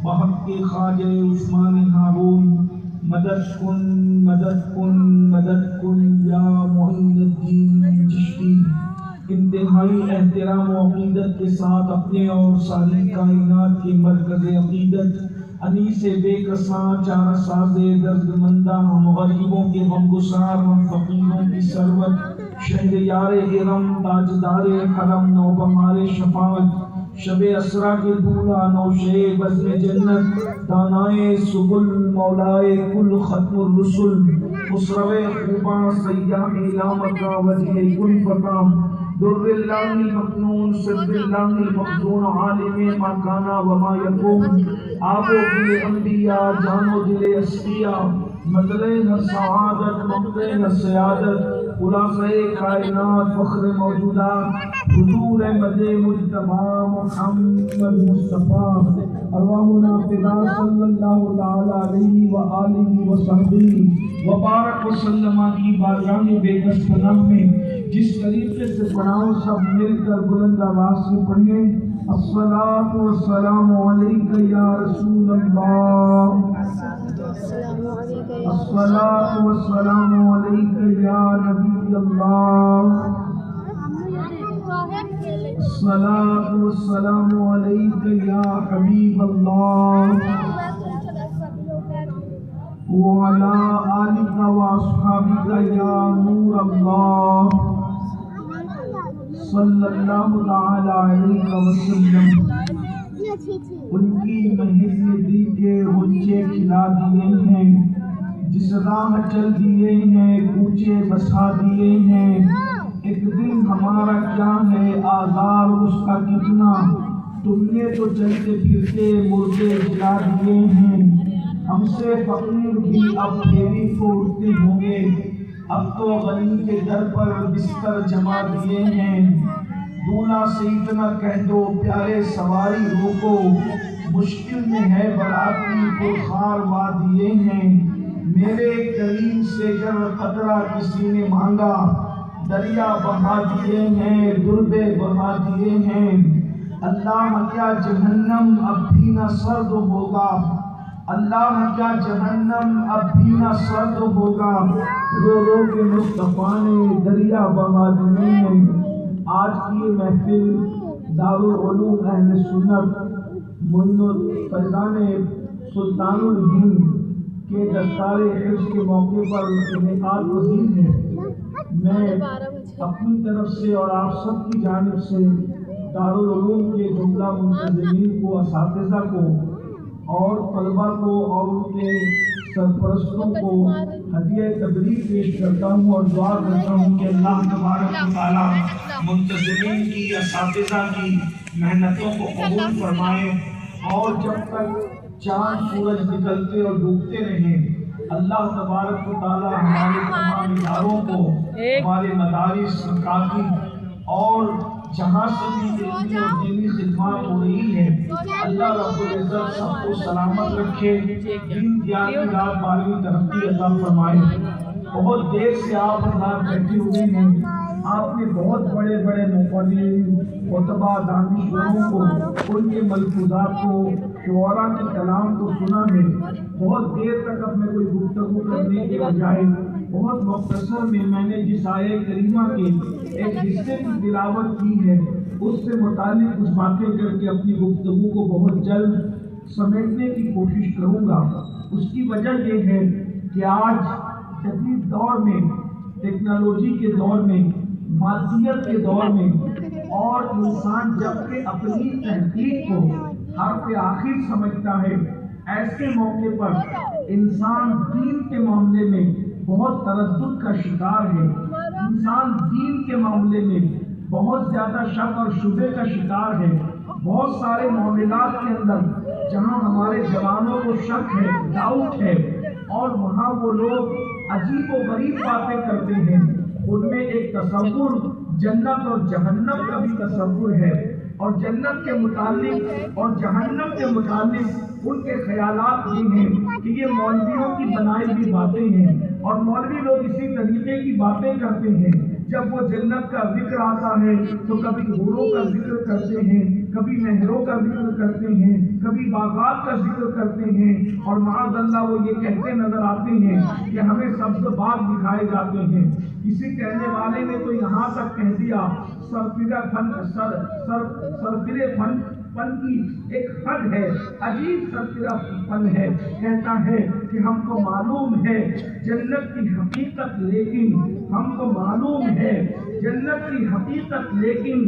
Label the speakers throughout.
Speaker 1: بحق خواجہ عثمان ہارون مدد کن مدد کن مدد کن یا معین الدین چشتی۔ انتہائی احترام و عقیدت کے ساتھ اپنے اور ساری کائنات کے مرکز عقیدت انیس بے کساں چارہ ساز درد مندہ ہم غریبوں کے غمگسار ہم فقیروں کی سرورت شہریار حرم تاجدار حرم نوبہار شفاعت شب اسرا کے دولہ نوشے بزم جنت دانائے سبل مولائے کل ختم الرسل خسرو خوباں سیاح لامکہ وجہ کل فتام در اللہ المکنون سر اللہ المخزون عالم ما کانا وما یکون آب و دل انبیاء جان و دل اسقیاء مطلع ہر سعادت مقطع ہر سیادت خلاصہ کائنات فخر موجودات حضور احمد مجتبی محمد مصطفیٰ ارواحنا فدا صلی اللہ تعالی علیہ وآلہ وصحبہ وبارک وسلم کی بارگاہ بے کس پناہ میں جس طریقے سے پڑھاؤ سب مل کر بلند آواز سے پڑھیں الصلاۃ والسلام علیک یا رسول اللہ الصلاۃ والسلام علیک یا نبی اللہ الصلاۃ والسلام علیک یا حبیب اللہ وعلی آلک واصحابک یا نور اللہ صلی اللہ تعالی علیہ وسلم۔ ان کی مہر نے دل کے غنچے کھلا دیے ہیں، جس راہ چل دیے ہیں کوچے بسا دیے ہیں۔ ایک دن ہمارا کیا ہے آزار اس کا کتنا، تم نے تو چلتے پھرتے مردے جلا دیے ہیں۔ ہم سے فقیر بھی اب پھیری کو اٹھتے ہوں گے، اب تو غنی کے در پر بستر جما دیے ہیں۔ دولہا سے اتنا کہہ دو پیارے سواری روکو، مشکل میں ہے براتی کو خار وا دیے ہیں۔ میرے کریم سے گر قطرہ کسی نے مانگا، دریا بہا دیے ہیں دربے بہا دیے ہیں۔ اللہ کیا جہنم اب بھی نہ سرد ہوگا، اللہ کیا جہنم اب بھی نہ سرد ہوگا، رو رو کے مصطفیٰ نے دریا بہا دیے ہیں۔ آج کی یہ محفل دارالعلوم اہل سنت معین الفیضان سلطان الہند کے دستار حفظ کے موقع پر انعقاد پذیر ہے۔ میں اپنی طرف سے اور آپ سب کی جانب سے دارالعلوم کے جملہ منتظمین کو، اساتذہ کو اور طلبہ کو اور ان کے سرپرستوں کو ہدیہ تبریک پیش کرتا ہوں اور دعا کرتا ہوں کہ اللہ تبارک و تعالی منتظمین کی، اساتذہ کی محنتوں کو قبول فرمائے، اور جب تک چاند سورج نکلتے اور ڈوبتے رہیں اللہ تبارک و تعالی ہمارے تمام اداروں کو، ہمارے مدارس مکاتب اور جہاں سے بھی علمی اور دینی خدمات ہو رہی ہے، اللہ رب العزت سب کو سلامت رکھے، دین دیان کی رات بالی ترقی عطا فرمائے۔ بہت دیر سے آپ حضرات بیٹھے ہوئے ہیں، آپ نے بہت بڑے بڑے مفکرین، خطبہ، دانشوروں کو، ان کے ملفوظات کو، شعراء کے کلام کو سنا ہے۔ بہت دیر تک اب میں کوئی گفتگو کرنے کے بجائے بہت مختصر میں نے جس آیہ کریمہ کے ایک حصے کی تلاوت کی ہے اس سے متعلق کچھ باتیں کر کے اپنی گفتگو کو بہت جلد سمیٹنے کی کوشش کروں گا۔ اس کی وجہ یہ ہے کہ آج جدید دور میں، ٹیکنالوجی کے دور میں، مادیت کے دور میں، اور انسان جب کہ اپنی تحقیق کو حرف آخر سمجھتا ہے، ایسے موقع پر انسان دین کے معاملے میں بہت تردد کا شکار ہے، انسان دین کے معاملے میں بہت زیادہ شک اور شبہ کا شکار ہے۔ بہت سارے معاملات کے اندر جہاں ہمارے جوانوں کو شک ہے، ڈاؤٹ ہے، اور وہاں وہ لوگ عجیب و غریب باتیں کرتے ہیں، ان میں ایک تصور جنت اور جہنم کا بھی تصور ہے، اور جنت کے متعلق اور جہنم کے متعلق ان کے خیالات بھی ہیں کہ یہ مولویوں کی بنائی ہوئی باتیں ہیں، اور مولوی لوگ اسی طریقے کی باتیں کرتے ہیں۔ جب وہ جنت کا ذکر آتا ہے تو کبھی حوروں کا ذکر کرتے ہیں، کبھی نہروں کا ذکر کرتے ہیں، کبھی باغات کا ذکر کرتے ہیں، اور معاذ اللہ وہ یہ کہتے نظر آتے ہیں کہ ہمیں سبز باغ دکھائے جاتے ہیں۔ کسی کہنے والے نے تو یہاں تک کہہ دیا سرفرے فن کی ایک حد ہے، عجیب سرفرا فن ہے، کہتا ہے کہ ہم کو معلوم ہے جنت کی حقیقت، لیکن ہم کو معلوم ہے جنت کی حقیقت، لیکن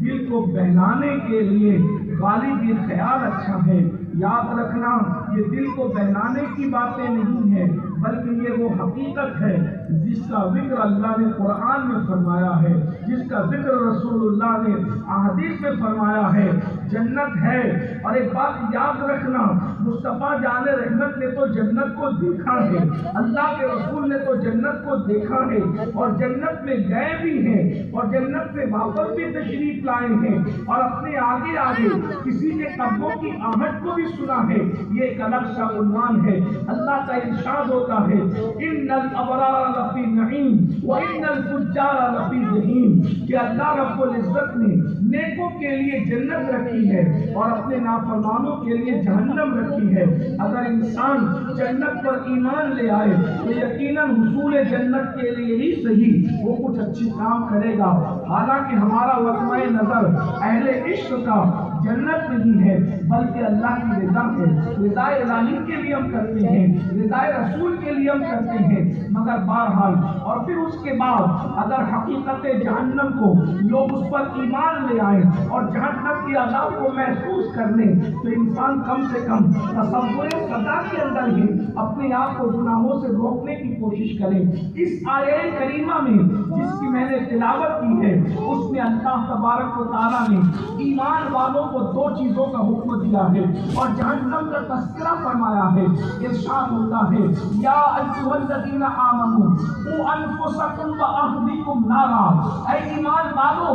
Speaker 1: دل کو بہلانے کے لیے غالب یہ خیال اچھا ہے۔ یاد رکھنا یہ دل کو بہلانے کی باتیں نہیں ہیں، بلکہ یہ وہ حقیقت ہے جس کا ذکر اللہ نے قرآن میں فرمایا ہے، جس کا ذکر رسول اللہ نے احادیث میں فرمایا ہے۔ جنت ہے، اور ایک بات یاد رکھنا، مصطفیٰ جان رحمت نے تو جنت کو دیکھا ہے، اللہ کے رسول نے تو جنت کو دیکھا ہے، اور جنت میں گئے بھی ہیں، اور جنت سے واپس بھی تشریف لائے ہیں، اور اپنے آگے آگے کسی کے قدموں کی آہٹ کو بھی سنا ہے۔ یہ ایک الگ سا عنوان ہے۔ اللہ کا ارشاد ہوتا ہے ان الابرار لفی نعیم وان الفجار لفی جحیم، کہ اللہ رب العزت نے نیکوں کے لیے جنت رکھی ہے اور اپنے نافرمانوں کے لیے جہنم رکھی ہے۔ اگر انسان جنت پر ایمان لے آئے تو یقیناً حصول جنت کے لیے ہی صحیح وہ کچھ اچھی کام کرے گا۔ حالانکہ ہمارا وطمع نظر اہل عشق کا جنت نہیں ہے، بلکہ اللہ کی رضا ہے۔ رضا الہی کے لیے ہم کرتے ہیں، رضا رسول کے لیے ہم کرتے ہیں، مگر بہرحال اور پھر اس کے بعد اگر حقیقت جہنم کو لوگ اس پر ایمان لے آئیں اور جہنم کی عذاب کو محسوس کر لیں تو انسان کم سے کم تصور سزا کے اندر ہی اپنے آپ کو گناہوں سے روکنے کی کوشش کریں۔ اس آیہ کریمہ میں جس کی میں نے تلاوت کی ہے اس میں اللہ تبارک و تعالیٰ نے ایمان والوں کو دو چیزوں کا حکم دیا ہے اور جہنم کا تذکرہ فرمایا ہے۔ ارشاد ہوتا ہے یا ایھا الذین آمنوا قوا انفسکم واہلیکم نارا، اے ایمان والو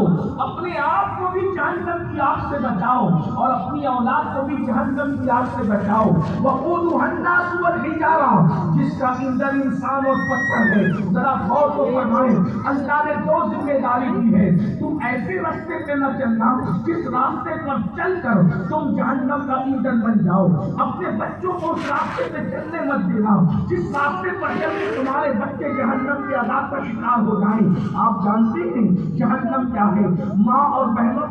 Speaker 1: اپنے آپ کو بھی جہنم کی آگ سے بچاؤ اور اپنی اولاد کو بھی جہنم کی آگ سے بچاؤ۔ وقودها الناس والحجارہ، جس کا ایندھن انسان اور پتھر ہے۔ ذرا غور تو فرمائیں، اللہ نے دو ذمہ داری دی ہے، تم ایسے راستے پہ نہ چلنا جس راستے پر چل کر تم جہنم کا ایندھن بن جاؤ، اپنے بچوں کو اس راستے پہ چلنے مت دینا جس راستے پر چل کے تمہارے بچے جہنم کے عذاب کا شکار ہو جائیں۔ آپ جانتے ہیں جہنم کیا ہے؟ ماں اور بہنوں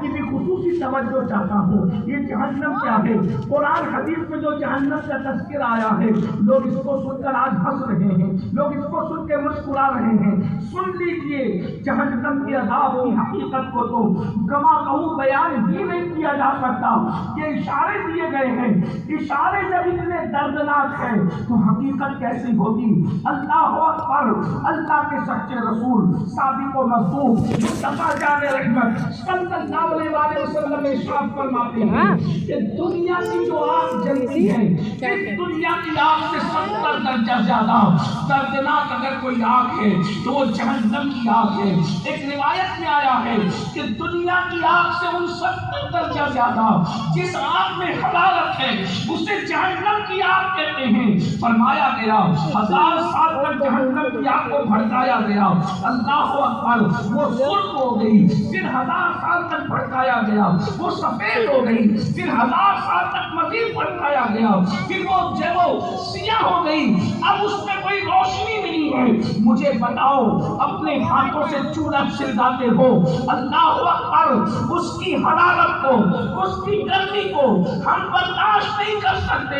Speaker 1: کی بھی خصوصی توجہ چاہتا ہوں، یہ جہنم کیا ہے؟ قرآن حدیث میں جو جہنم کا تذکرہ آیا ہے لوگ اس کو سن کر آج ہنس رہے ہیں، لوگ اس کو سن کے مسکرا رہے ہیں۔ سن لیجئے جہنم کے عذاب کی حقیقت کو تو کما کہوں بیان ہی نہیں کیا جا سکتا۔ یہ اشارے دیے گئے ہیں، اشارے جب اتنے دردناک ہیں تو حقیقت کیسی ہوگی؟ اللہ اکبر! اللہ کے سچے رسول صادق و مصدوق مصطفیٰ جان رحمت صلی اللہ علیہ وسلم ارشاد فرماتے ہیں کہ دنیا کی جو آگ جلتی ہے اس دنیا کی آگ سے 70 درجہ زیادہ دردناک اگر کوئی آگ ہے تو وہ جہنم کی آگ ہے۔ ایک روایت میں آیا ہے کہ دنیا کی آگ سے 69 درجہ زیادہ جس آگ میں حرارت ہے اسے جہنم کی آگ کہتے ہیں۔ فرمایا گیا 1000 سال تک جہنم کی آگ کو بھڑکایا گیا، اللہ اکبر، وہ سرخ ہو گئی، پھر 1000 سال تک بھڑکایا گیا، وہ سفید ہو گئی، پھر 1000 سال تک مزید بھڑکایا گیا، پھر وہ سیاہ ہو گئی، اب اس میں کوئی روشنی نہیں ہے۔ مجھے بتاؤ اپنے ہاتھوں سے چولہا سلگاتے ہو، اللہ اکبر، اس کی حرارت کو، اس کی گرمی کو ہم برداشت نہیں کر سکتے۔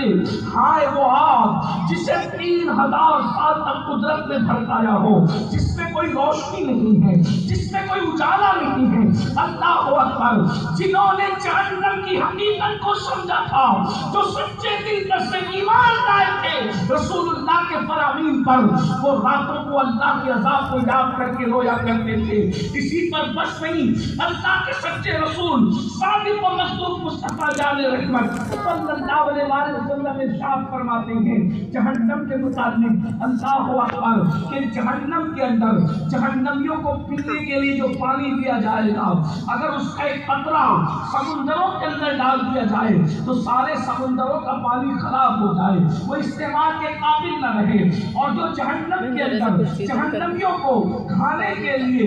Speaker 1: ہائے وہ آگ جسے 3000 سال تک قدرت نے بھڑکایا ہو، جس میں کوئی روشنی نہیں ہے، جس میں کوئی اجالا نہیں ہے۔ اللہ اکبر! جنہوں نے جہنم کی حقیقت کو سمجھا تھا، جو سچے دل سے ایمان لائے تھے رسول اللہ کے فرامین پر، وہ راتوں کو اللہ کے عذاب کو یاد کر کے رویا کرتے تھے۔ اسی پر بس نہیں، اللہ کے سچے رسول صادق و مصدوق مصطفیٰ جان رحمت صلی اللہ علیہ وسلم ارشاد فرماتے ہیں جہنم کے متعلق، اللہ اکبر، کہ جہنم کے اندر جہنمیوں کو پینے کے لیے جو پانی دیا جائے گا، اگر اس کا ایک قطرہ سمندروں کے اندر ڈال دیا جائے تو سارے سمندروں کا پانی خراب ہو جائے، وہ استعمال کے قابل نہ رہے۔ اور جو جہنم کے اندر جہنمیوں کو کھانے کے لیے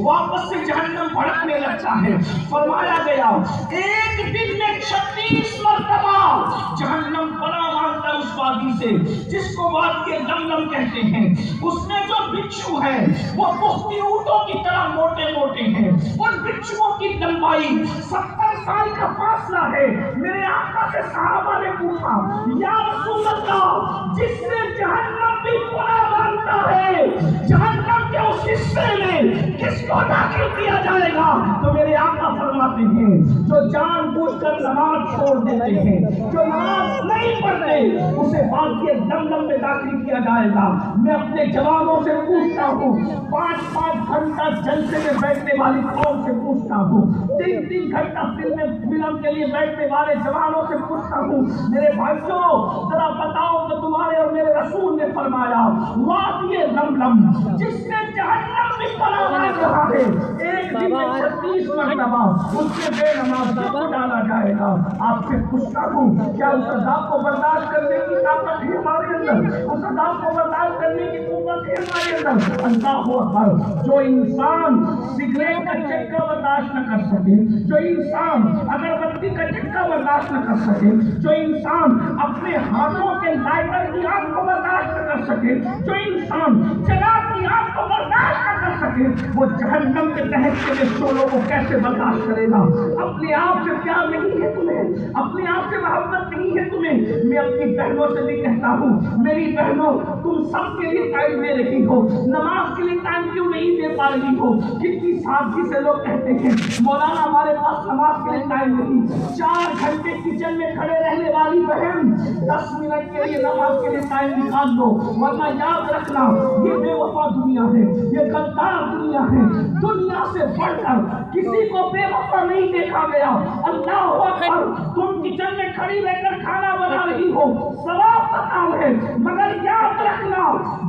Speaker 1: واپس سے جہنم بھڑکنے لگتا ہے۔ فرمایا گیا ایک دن میں 36 مرتبہ جہنم پناہ مانگتا ہے اس وادی سے جس کو وادی لملم کہتے ہیں۔ اس میں جو بچھو ہے وہ پختی اونٹوں کی طرح موٹے موٹے ہیں، ان بچھوؤں کی لمبائی 70 سال کا فاصلہ ہے۔ میرے آقا سے صحابہ نے پوچھا یا رسول اللہ، جس سے جہنم بھی پناہ مانگتا ہے، جہنم کے اس حصے میں کس کو داخل کیا جائے گا؟ تو میرے آقا فرماتے ہیں جو جان بوجھ کر نماز چھوڑ دیتے ہیں، جو نماز نہیں پڑھتے، اسے وادی لملم میں داخل کیا جائے گا۔ میں اپنے جوانوں سے پوچھتا ہوں، 5-5 گھنٹہ جلسے میں بیٹھنے والی قوم سے پوچھتا ہوں، 3-3 گھنٹہ فلم کے لیے بیٹھنے والے جوانوں سے پوچھتا ہوں، میرے بھائیوں ذرا بتاؤ کہ تمہارے اور میرے رسول نے فرمایا وادی لملم جس نے جہنم بھی پناہ مانگ رہا ہے، ایک دن میں 36 مرتبہ اس سے بے نمازی کو ڈالا جائے گا۔ آپ سے پوچھتا ہوں کیا اس عذاب کو برداشت کرنے کی طاقت ہے ہمارے اندر؟ اس عذاب کو برداشت کرنے کی قوت ہے ہمارے اندر؟ اللہ اکبر! جو انسان سگریٹ کا چٹکا برداشت نہ کر سکے، جو انسان اگربتی کا چٹکا برداشت نہ کر سکے، جو انسان اپنے ہاتھوں کے لائٹر کی آگ کو برداشت نہ کر سکے، جو انسان چراغ کی آگ کو برداشت نہ کر سکے، وہ جہنم کے دہکتے ہوئے شعلوں کو کیسے برداشت کرے گا؟ اپنے آپ سے پیار نہیں ہے تمہیں، اپنے آپ سے محبت نہیں ہے تمہیں۔ میں اپنی بہنوں سے بھی کہتا ہوں، میری بہنوں تم سب کے لیے ٹائم دے رہی ہو، نماز کے لیے ٹائم کیوں نہیں دے پا رہی ہو؟ کتنی سادگی سے لوگ کہتے ہیں مولانا ہمارے پاس نماز کے لیے ٹائم نہیں۔ 4 گھنٹے کچن میں کھڑے رہنے والی بہن 10 منٹ کے لیے نماز کے لیے ٹائم نکال لو، ورنہ یاد رکھنا یہ بے وفا دنیا ہے، یہ غدار دنیا ہے۔ دنیا سے بڑھ کر کسی کو بے وفا نہیں دیکھا گیا۔ اللہ اکبر! تم کچن میں کھڑی رہ کر کھانا بنا رہی ہو، ثواب کا کام ہے، مگر یاد رکھنا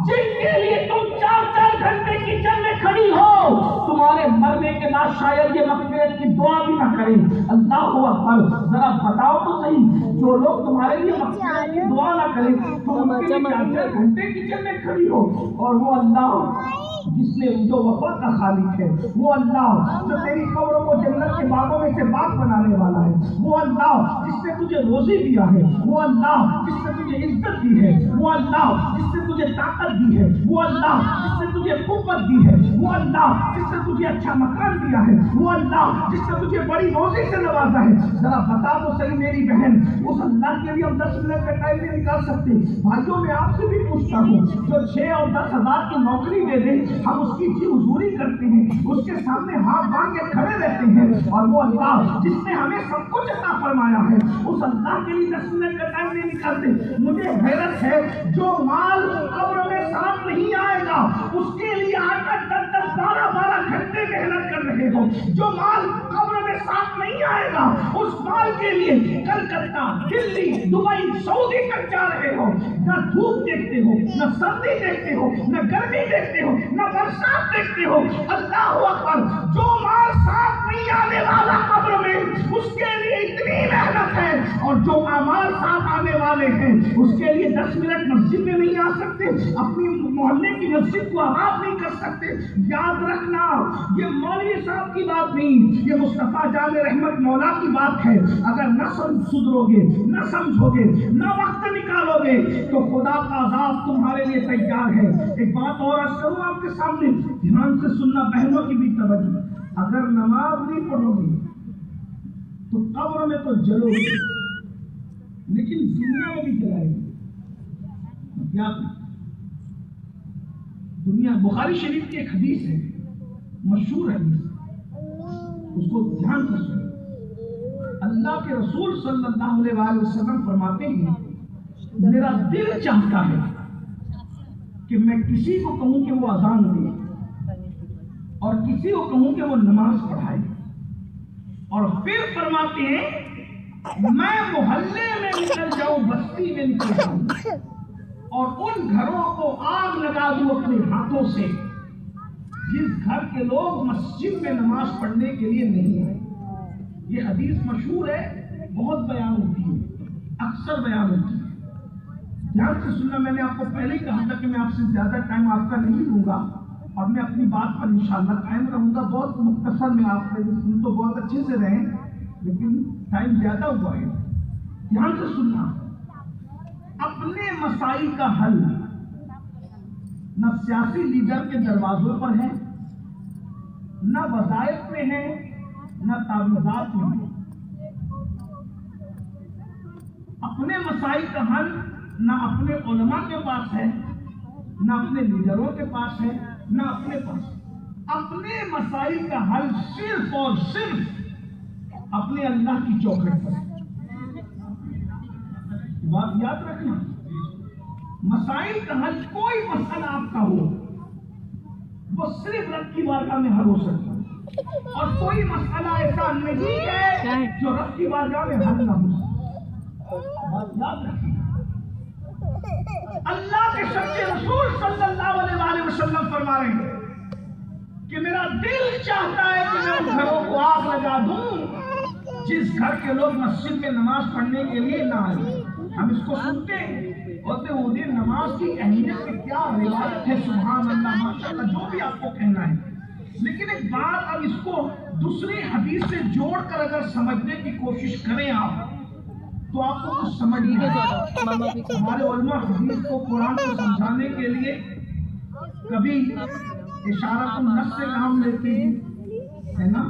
Speaker 1: جن کے لیے تم 4 گھنٹے کچن میں کھڑی ہو، تمہارے مرنے کے بعد شاید یہ مغفرت کی دعا بھی نہ کریں۔ اللہ اکبر! ذرا بتاؤ تو صحیح، جو لوگ تمہارے لیے مغفرت کی دعا نہ کریں، تم ان کے لیے 4 گھنٹے کچن میں کھڑی ہو، اور وہ اللہ جس نے جو وفا کا خالق ہے، وہ اللہ جو تیری قبروں کو جنت کے باغوں میں سے باغ بنانے والا ہے، وہ اللہ جس نے تجھے روزی دیا ہے، وہ اللہ جس نے تجھے عزت دی ہے، وہ اللہ جس نے تجھے طاقت دی ہے، وہ اللہ جس نے تجھے قوت دی ہے، وہ اللہ جس نے تجھے اچھا مکان دیا ہے، وہ اللہ جس نے تجھے بڑی روزی سے نوازا ہے۔ ذرا بتا تو صحیح میری بہن، اس اللہ کے لیے ہم 10 منٹ کا ٹائم نہیں نکال سکتے؟ بھائیوں میں آپ سے بھی پوچھتا ہوں، جو 6 اور 10 ہزار کی نوکری دے دے، ہم اس کی حضوری کرتے ہیں، اس کے سامنے ہاتھ باندھ کے کھڑے رہتے ہیں، اور وہ اللہ جس نے ہمیں سب کچھ عطا فرمایا ہے، اس اللہ کے لیے 10 منٹ کا ٹائم نہیں نکالتے۔ مجھے حیرت ہے جو مال قبر میں ساتھ نہیں آئے گا اس کے لیے آ کر 10-10 12-12 گھنٹے محنت کر رہے ہو، جو مال قبر میں ساتھ نہیں آئے گا اس مال کے لیے کلکتہ، دلی، دبئی، سعودی تک جا رہے ہو، نہ دھوپ دیکھتے ہو، نہ سردی دیکھتے ہو، نہ گرمی دیکھتے ہو، نہ برسات دیکھتے ہو۔ اللہ اکبر! جو مال ساتھ نہیں آنے والا قبر میں اس کے لیے اتنی محنت ہے، اور جو اعمال ساتھ آنے والے ہیں اس کے لیے 10 منٹ مسجد میں نہیں آ سکتے، اپنی محلے کی مسجد کو آباد نہیں کر سکتے۔ یاد رکھنا یہ مولوی صاحب کی بات نہیں، یہ مصطفیٰ جان رحمت مولا کی بات ہے۔ اگر نہ سدھرو گے، نہ سمجھو گے، نہ وقت نکالو گے تو خدا کا عذاب تمہارے لیے تیار ہے۔ ایک بات اور عرض کروں آپ کے سامنے، دھیان سے سننا، بہنوں کی بھی توجہ۔ اگر نماز نہیں پڑھو گے تو قبر میں تو جلو گے، لیکن دنیا میں بھی جلائے گے۔ دنیا بخاری شریف کی ایک حدیث ہے، مشہور حدیث، اس کو دھیان سے سنیں۔ اللہ کے رسول صلی اللہ علیہ وآلہ وسلم فرماتے ہیں میرا دل چاہتا ہے کہ میں کسی کو کہوں کہ وہ اذان دے اور کسی کو کہوں کہ وہ نماز پڑھائے، اور پھر فرماتے ہیں میں محلے میں نکل جاؤں، بستی میں نکل جاؤں اور ان گھروں کو آگ لگا دوں اپنے ہاتھوں سے جس گھر کے لوگ مسجد میں نماز پڑھنے کے لیے نہیں آئے۔ یہ حدیث مشہور ہے، بہت بیان ہوتی ہے، اکثر بیان ہوتی ہے۔ دھیان سے سننا، میں نے آپ کو پہلے ہی کہا تھا کہ میں آپ سے زیادہ ٹائم آپ کا نہیں لوں گا، اور میں اپنی بات پر انشاءاللہ قائم رہوں گا. بہت مختصر میں آپ سن تو بہت اچھے سے رہیں لیکن ٹائم زیادہ ہوا ہے. دھیان سے سننا. اپنے مسائل کا حل نہ سیاسی لیڈر کے دروازوں پر ہے، نہ وظائف میں ہے، نہ تعویذات میں ہے. اپنے مسائل کا حل نہ اپنے علماء کے پاس ہے، نہ اپنے لیڈروں کے پاس ہے، نہ اپنے پاس. اپنے مسائل کا حل صرف اور صرف اپنے اللہ کی چوکھٹ پر ہے. بات یاد رکھنا. مسائل کا حل کوئی مسئلہ آپ کا ہو وہ صرف رب کی بارگاہ میں حل ہو سکتا ہے، اور کوئی مسئلہ ایسا نہیں ہے جو رب کی بارگاہ میں حل نہ ہو سکتا. بات یاد رکھنا. اللہ کے سچے رسول صلی اللہ علیہ وآلہ وسلم فرما رہے ہیں کہ میرا دل چاہتا ہے کہ میں ان گھروں کو آگ لگا دوں جس گھر کے لوگ مسجد میں نماز پڑھنے کے لیے نہ آئے. ہم اس کو سنتے ہیں ہوتے ہوئے نماز کی اہمیت میں کیا روایت ہے، سبحان اللہ ماشاءاللہ جو بھی آپ کو کہنا ہے. لیکن ایک بات اب اس کو دوسری حدیث سے جوڑ کر اگر سمجھنے کی کوشش کریں آپ تو آپ کو کچھ سمجھ نہیں آئے گا. ہمارے علماء حدیث کو قرآن کو سمجھانے کے لیے کبھی اشارۃ النص سے کام لیتے ہیں، ہے نا؟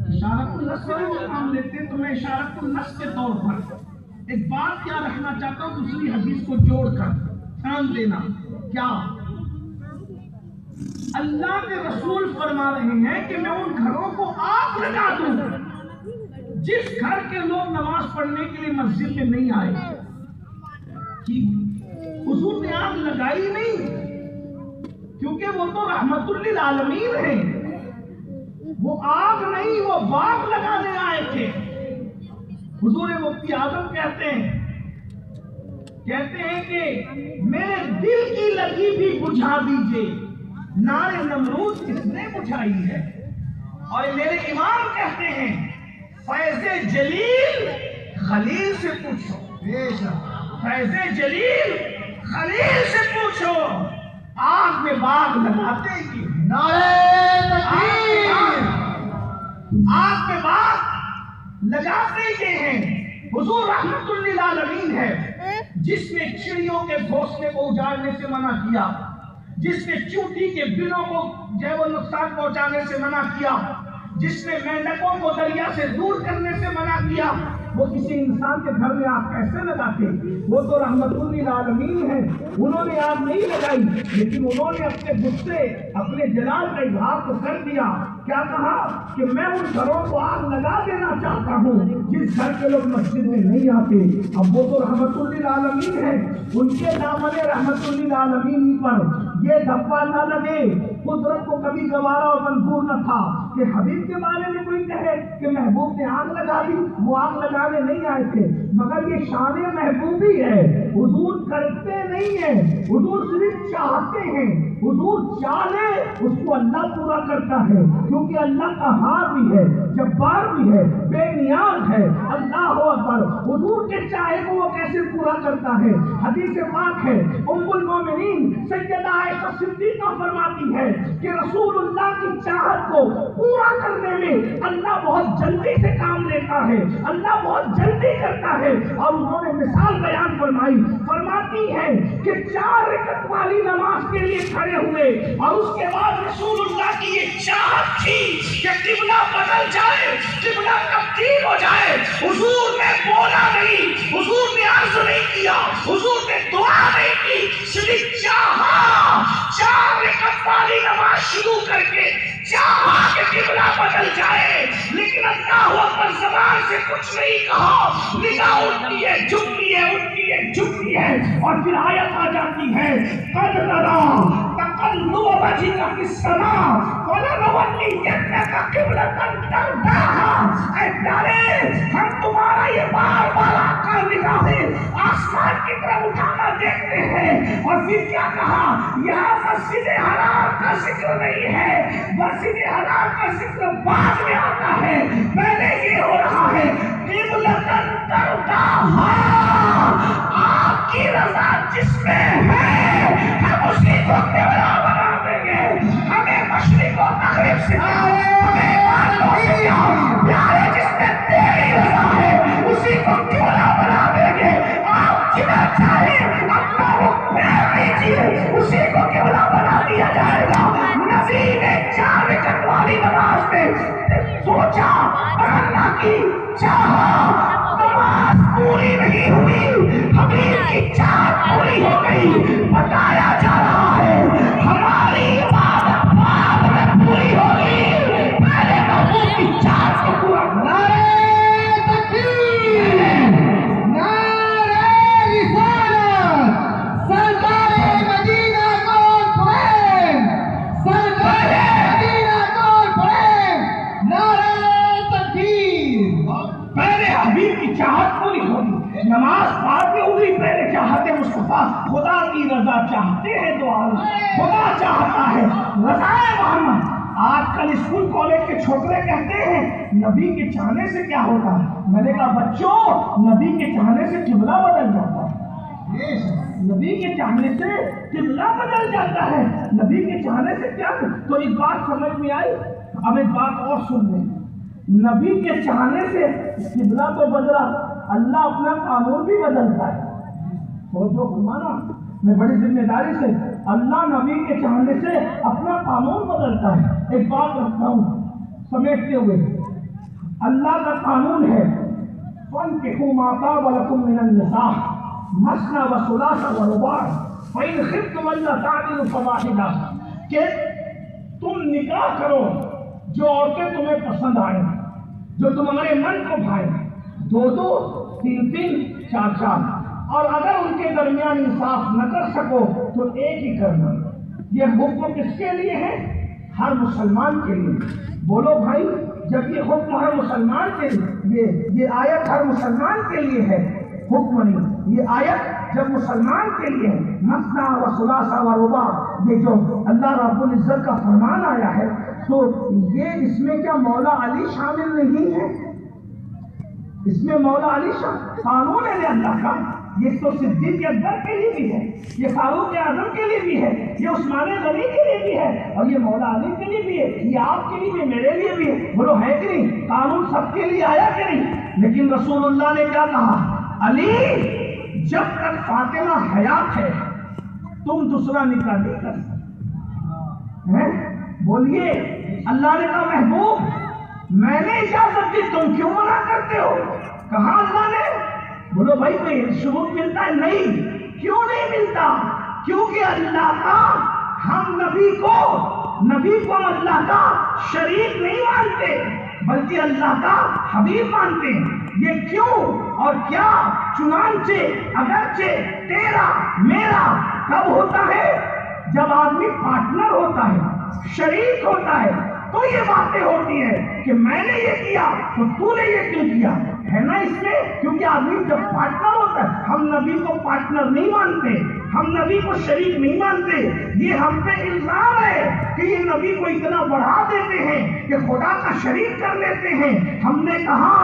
Speaker 1: اشارۃ النص سے کام لیتے ہیں. تو میں اشارۃ النص کے طور پر ایک بات کیا رکھنا چاہتا ہوں دوسری حدیث کو جوڑ کر. دھیان دینا. کیا اللہ کے رسول فرما رہے ہیں کہ میں ان گھروں کو آگ لگا دوں جس گھر کے لوگ نماز پڑھنے کے لیے مسجد میں نہیں آئے. حضور نے آگ لگائی نہیں کیونکہ وہ تو رحمت للعالمین ہیں. وہ آگ نہیں، وہ باغ لگانے آئے تھے. حضور مفتی اعظم کہتے ہیں کہ میرے دل کی لگی بھی بجھا دیجئے، نار نمرود کس نے بجھائی ہے. اور میرے امام کہتے ہیں فیض جلیل خلیل سے پوچھو. فیض جلیل خلیل سے پوچھو آگ میں باغ لگاتے کی. آگ میں باغ لگاتے یہ ہیں. حضور رحمت للعالمین ہے جس نے چڑیوں کے گھونسلے کو اجاڑنے سے منع کیا، جس نے چونٹی کے بلوں کو جو وہ نقصان پہنچانے سے منع کیا، جس نے مینڈکوں کو دریا سے دور کرنے سے منع کیا. وہ کسی انسان کے گھر میں آگ کیسے لگاتے؟ وہ تو رحمت للعالمین ہے. انہوں نے آگ نہیں لگائی لیکن انہوں نے اپنے غصے اپنے جلال کا اظہار تو کر دیا. کیا کہا کہ میں ان گھروں کو آگ لگا دینا چاہتا ہوں جس گھر کے لوگ مسجد میں نہیں آتے. اب وہ تو رحمت للعالمین ہے. ان کے دامن رحمت للعالمین پر یہ دھبا نہ لگے. قدرت کو کبھی گوارا اور منظور نہ تھا کہ حبیب کے بارے میں کوئی کہے کہ محبوب نے آگ لگا دی. وہ آگ لگانے نہیں آئے تھے مگر یہ شان محبوبی ہے. حضور کرتے نہیں ہیں، حضور صرف چاہتے ہیں. حضور چاہے اس کو اللہ پورا کرتا ہے کیونکہ اللہ کا ہار بھی ہے، جبار بھی ہے، بے نیاز ہے. اللہ اکبر. حضور کے چاہے کو وہ کیسے پورا کرتا ہے. حدیث پاک ہے ام المومنین سیدہ عائشہ صدیقہ فرماتی ہے کہ رسول اللہ کی چاہت کو پورا کرنے میں اللہ بہت جلدی سے کام لیتا ہے، اللہ بہت جلدی کرتا ہے. اور انہوں نے مثال بیان فرماتی ہے کہ 4 رکعت والی نماز کے لیے کھڑے ہوئے اور اس کے بعد رسول اللہ کی یہ چاہت تھی کہ قبلہ بدل جائے، قبلہ تبدیل ہو جائے. حضور نے بولا نہیں، حضور نے عرض نہیں کیا، حضور نے دعا نہیں کی، صرف چاہا 4 رکعت والی نماز شروع کر کے چاہا کہ قبلہ بدل جائے. لیکن اللہ اکبر زبان سے کچھ نہیں کہا. نگاہ اٹھتی ہے، جھکتی ہے، اٹھتی ہے، جھکتی ہے. اور پھر آیت آ جاتی ہے قد نرى تقلب وجهك في السماء فلنولينك قبلة ترضاها. اے پیارے ہم تمہارا یہ بار بار آقا نگاہیں آسمان کی طرف اٹھانا دیکھتے ہیں. اور پھر کیا کہا؟ یہاں مسجد حرام کا ذکر نہیں ہے، مسجد حرام کا ذکر بعد میں آتا ہے. پہلے یہ ہو رہا ہے قبلة ترضاها. آپ کی رضا جس میں ہے ہم اسی کو قبلہ بنا دیں گے. ہمیں کو تکلیف سے پیارے جس میں تیری رضا ہے اسی کو کیوں نہ بنا دیں گے. آپ جنہیں چاہے اپنا رخ پھیر لیجیے, اسی کو کیوں نہ بنا دیا جائے گا. نبی نے 4 رکعت والی نماز میں سوچا اور اللہ کی چاہا, نماز پوری نہیں ہوئی, حبیب کی چاہت پوری ہو گئی. بتایا جا رہا ہے ہماری عبادت بعد میں پوری ہوگی, پہلے محبوب کی چاہت کو پورا کرنا. نماز بعد میں ہوئی, پہلے چاہتے مصطفیٰ, خدا کی رضا چاہتے ہیں تو خدا چاہتا ہے رضا محمد. آج کل اسکول کالج کے چھوکرے کہتے ہیں نبی کے چاہنے سے کیا ہوتا ہے. میں نے کہا بچوں, نبی کے چاہنے سے قبلہ بدل جاتا ہے. نبی کے چاہنے سے قبلہ بدل جاتا ہے. نبی کے چاہنے سے کیا. تو ایک بات سمجھ میں آئی. اب ایک بات اور سن لیں, نبی کے چاہنے سے قبلہ تو بدلا, اللہ اپنا قانون بھی بدلتا ہے. سوچو فرمانا, میں بڑی ذمہ داری سے, اللہ نبی کے چاہنے سے اپنا قانون بدلتا ہے. ایک بات رکھتا ہوں سمیٹتے ہوئے, اللہ کا قانون ہے فَانكِحُوا مَا طَابَ لَكُم مِّنَ النِّسَاءِ مَثْنَىٰ وَثُلَاثَ وَرُبَاعَ فَإِنْ خِفْتُمْ أَلَّا تَعْدِلُوا فَوَاحِدَةً, کہ تم نکاح کرو جو عورتیں تمہیں پسند آئیں, جو تمہارے من کو بھائیں, 2 3 4, اور اگر ان کے درمیان انصاف نہ کر سکو تو ایک ہی کرنا. یہ حکم کس کے لیے ہے؟ ہر مسلمان کے لیے. بولو بھائی, جب یہ حکم ہر مسلمان کے لیے, یہ آیت ہر مسلمان کے لیے ہے, حکم نہیں, یہ آیت جب مسلمان کے لیے ہے, مثنیٰ و ثلاثہ و رباع, یہ جو اللہ رب العزت کا فرمان آیا ہے, تو یہ اس میں کیا مولا علی شامل نہیں ہے؟ اس میں مولا علی قانون ہے اللہ کا. یہ تو صدیق اکبر کے لیے بھی ہے, یہ فاروق اعظم کے لیے بھی ہے, یہ عثمان غنی کے لیے بھی ہے, اور یہ مولا علی کے لیے بھی ہے, یہ آپ کے لیے بھی, میرے لیے بھی ہے. بولو ہے کہ نہیں؟ قانون سب کے لیے آیا کہ نہیں؟ لیکن رسول اللہ نے کیا کہا, علی جب تک فاطمہ حیات ہے تم دوسرا نکاح نہیں کر سکتے. بولیے, اللہ نے کہا محبوب میں نے اجازت دی, تم کیوں منع کرتے ہو؟ کہاں اللہ نے؟ بولو بھائی کوئی ثبوت ملتا ہے؟ نہیں. کیوں نہیں ملتا؟ کیونکہ اللہ کا, ہم نبی کو اللہ کا شریک نہیں مانتے بلکہ اللہ کا حبیب مانتے ہیں. یہ کیوں اور کیا؟ چنانچہ اگرچہ تیرا میرا کب ہوتا ہے؟ جب آدمی پارٹنر ہوتا ہے, شریک ہوتا ہے, تو یہ باتیں ہوتی ہیں کہ میں نے یہ کیا تو تو نے یہ کیوں کیا, ہے نا اس میں. کیونکہ آدمی جب پارٹنر ہوتا ہے, ہم نبی کو پارٹنر نہیں مانتے, ہم نبی کو شریک نہیں مانتے. یہ ہم پہ الزام ہے کہ یہ نبی کو اتنا بڑھا دیتے ہیں کہ خدا کا شریک کر لیتے ہیں. ہم نے کہا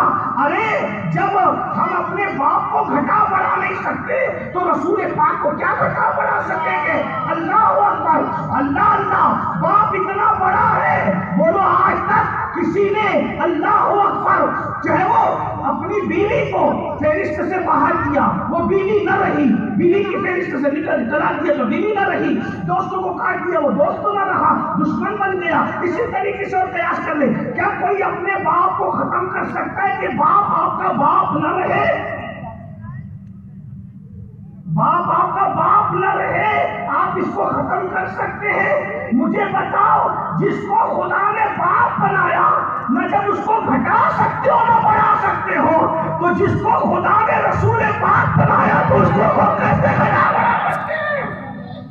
Speaker 1: ارے جب ہم اپنے باپ کو گھٹا بڑھا نہیں سکتے تو رسول پاک کو کیا گھٹا بڑھا سکیں گے؟ اللہ اکبر, اللہ اللہ, باپ اتنا بڑا ہے. بولو آج تک کسی نے اللہ اکبر, چاہے وہ اپنی بیوی کو فہرست سے باہر کیا, وہ بیوی نہ رہی, بیوی کی فہرست سے نکلا دیا تو بیوی نہ رہی, دوستوں کو کاٹ دیا وہ دوست نہ رہا, دشمن بن گیا. اسی طریقے سے اور قیاس کر لے, کیا کوئی اپنے باپ کو ختم کر سکتا ہے کہ باپ آپ کا باپ نہ رہے؟ باپ آپ کا باپ نہ رہے, آپ اس کو ختم کر سکتے ہیں؟ مجھے بتاؤ, جس کو خدا نے باپ بنایا, نہ جب اس کو گھٹا سکتے ہو نہ بڑھا سکتے ہو, تو جس کو خدا نے رسول پاک بنایا تو اس کو کیسے گھٹا بڑھا سکتے ہیں؟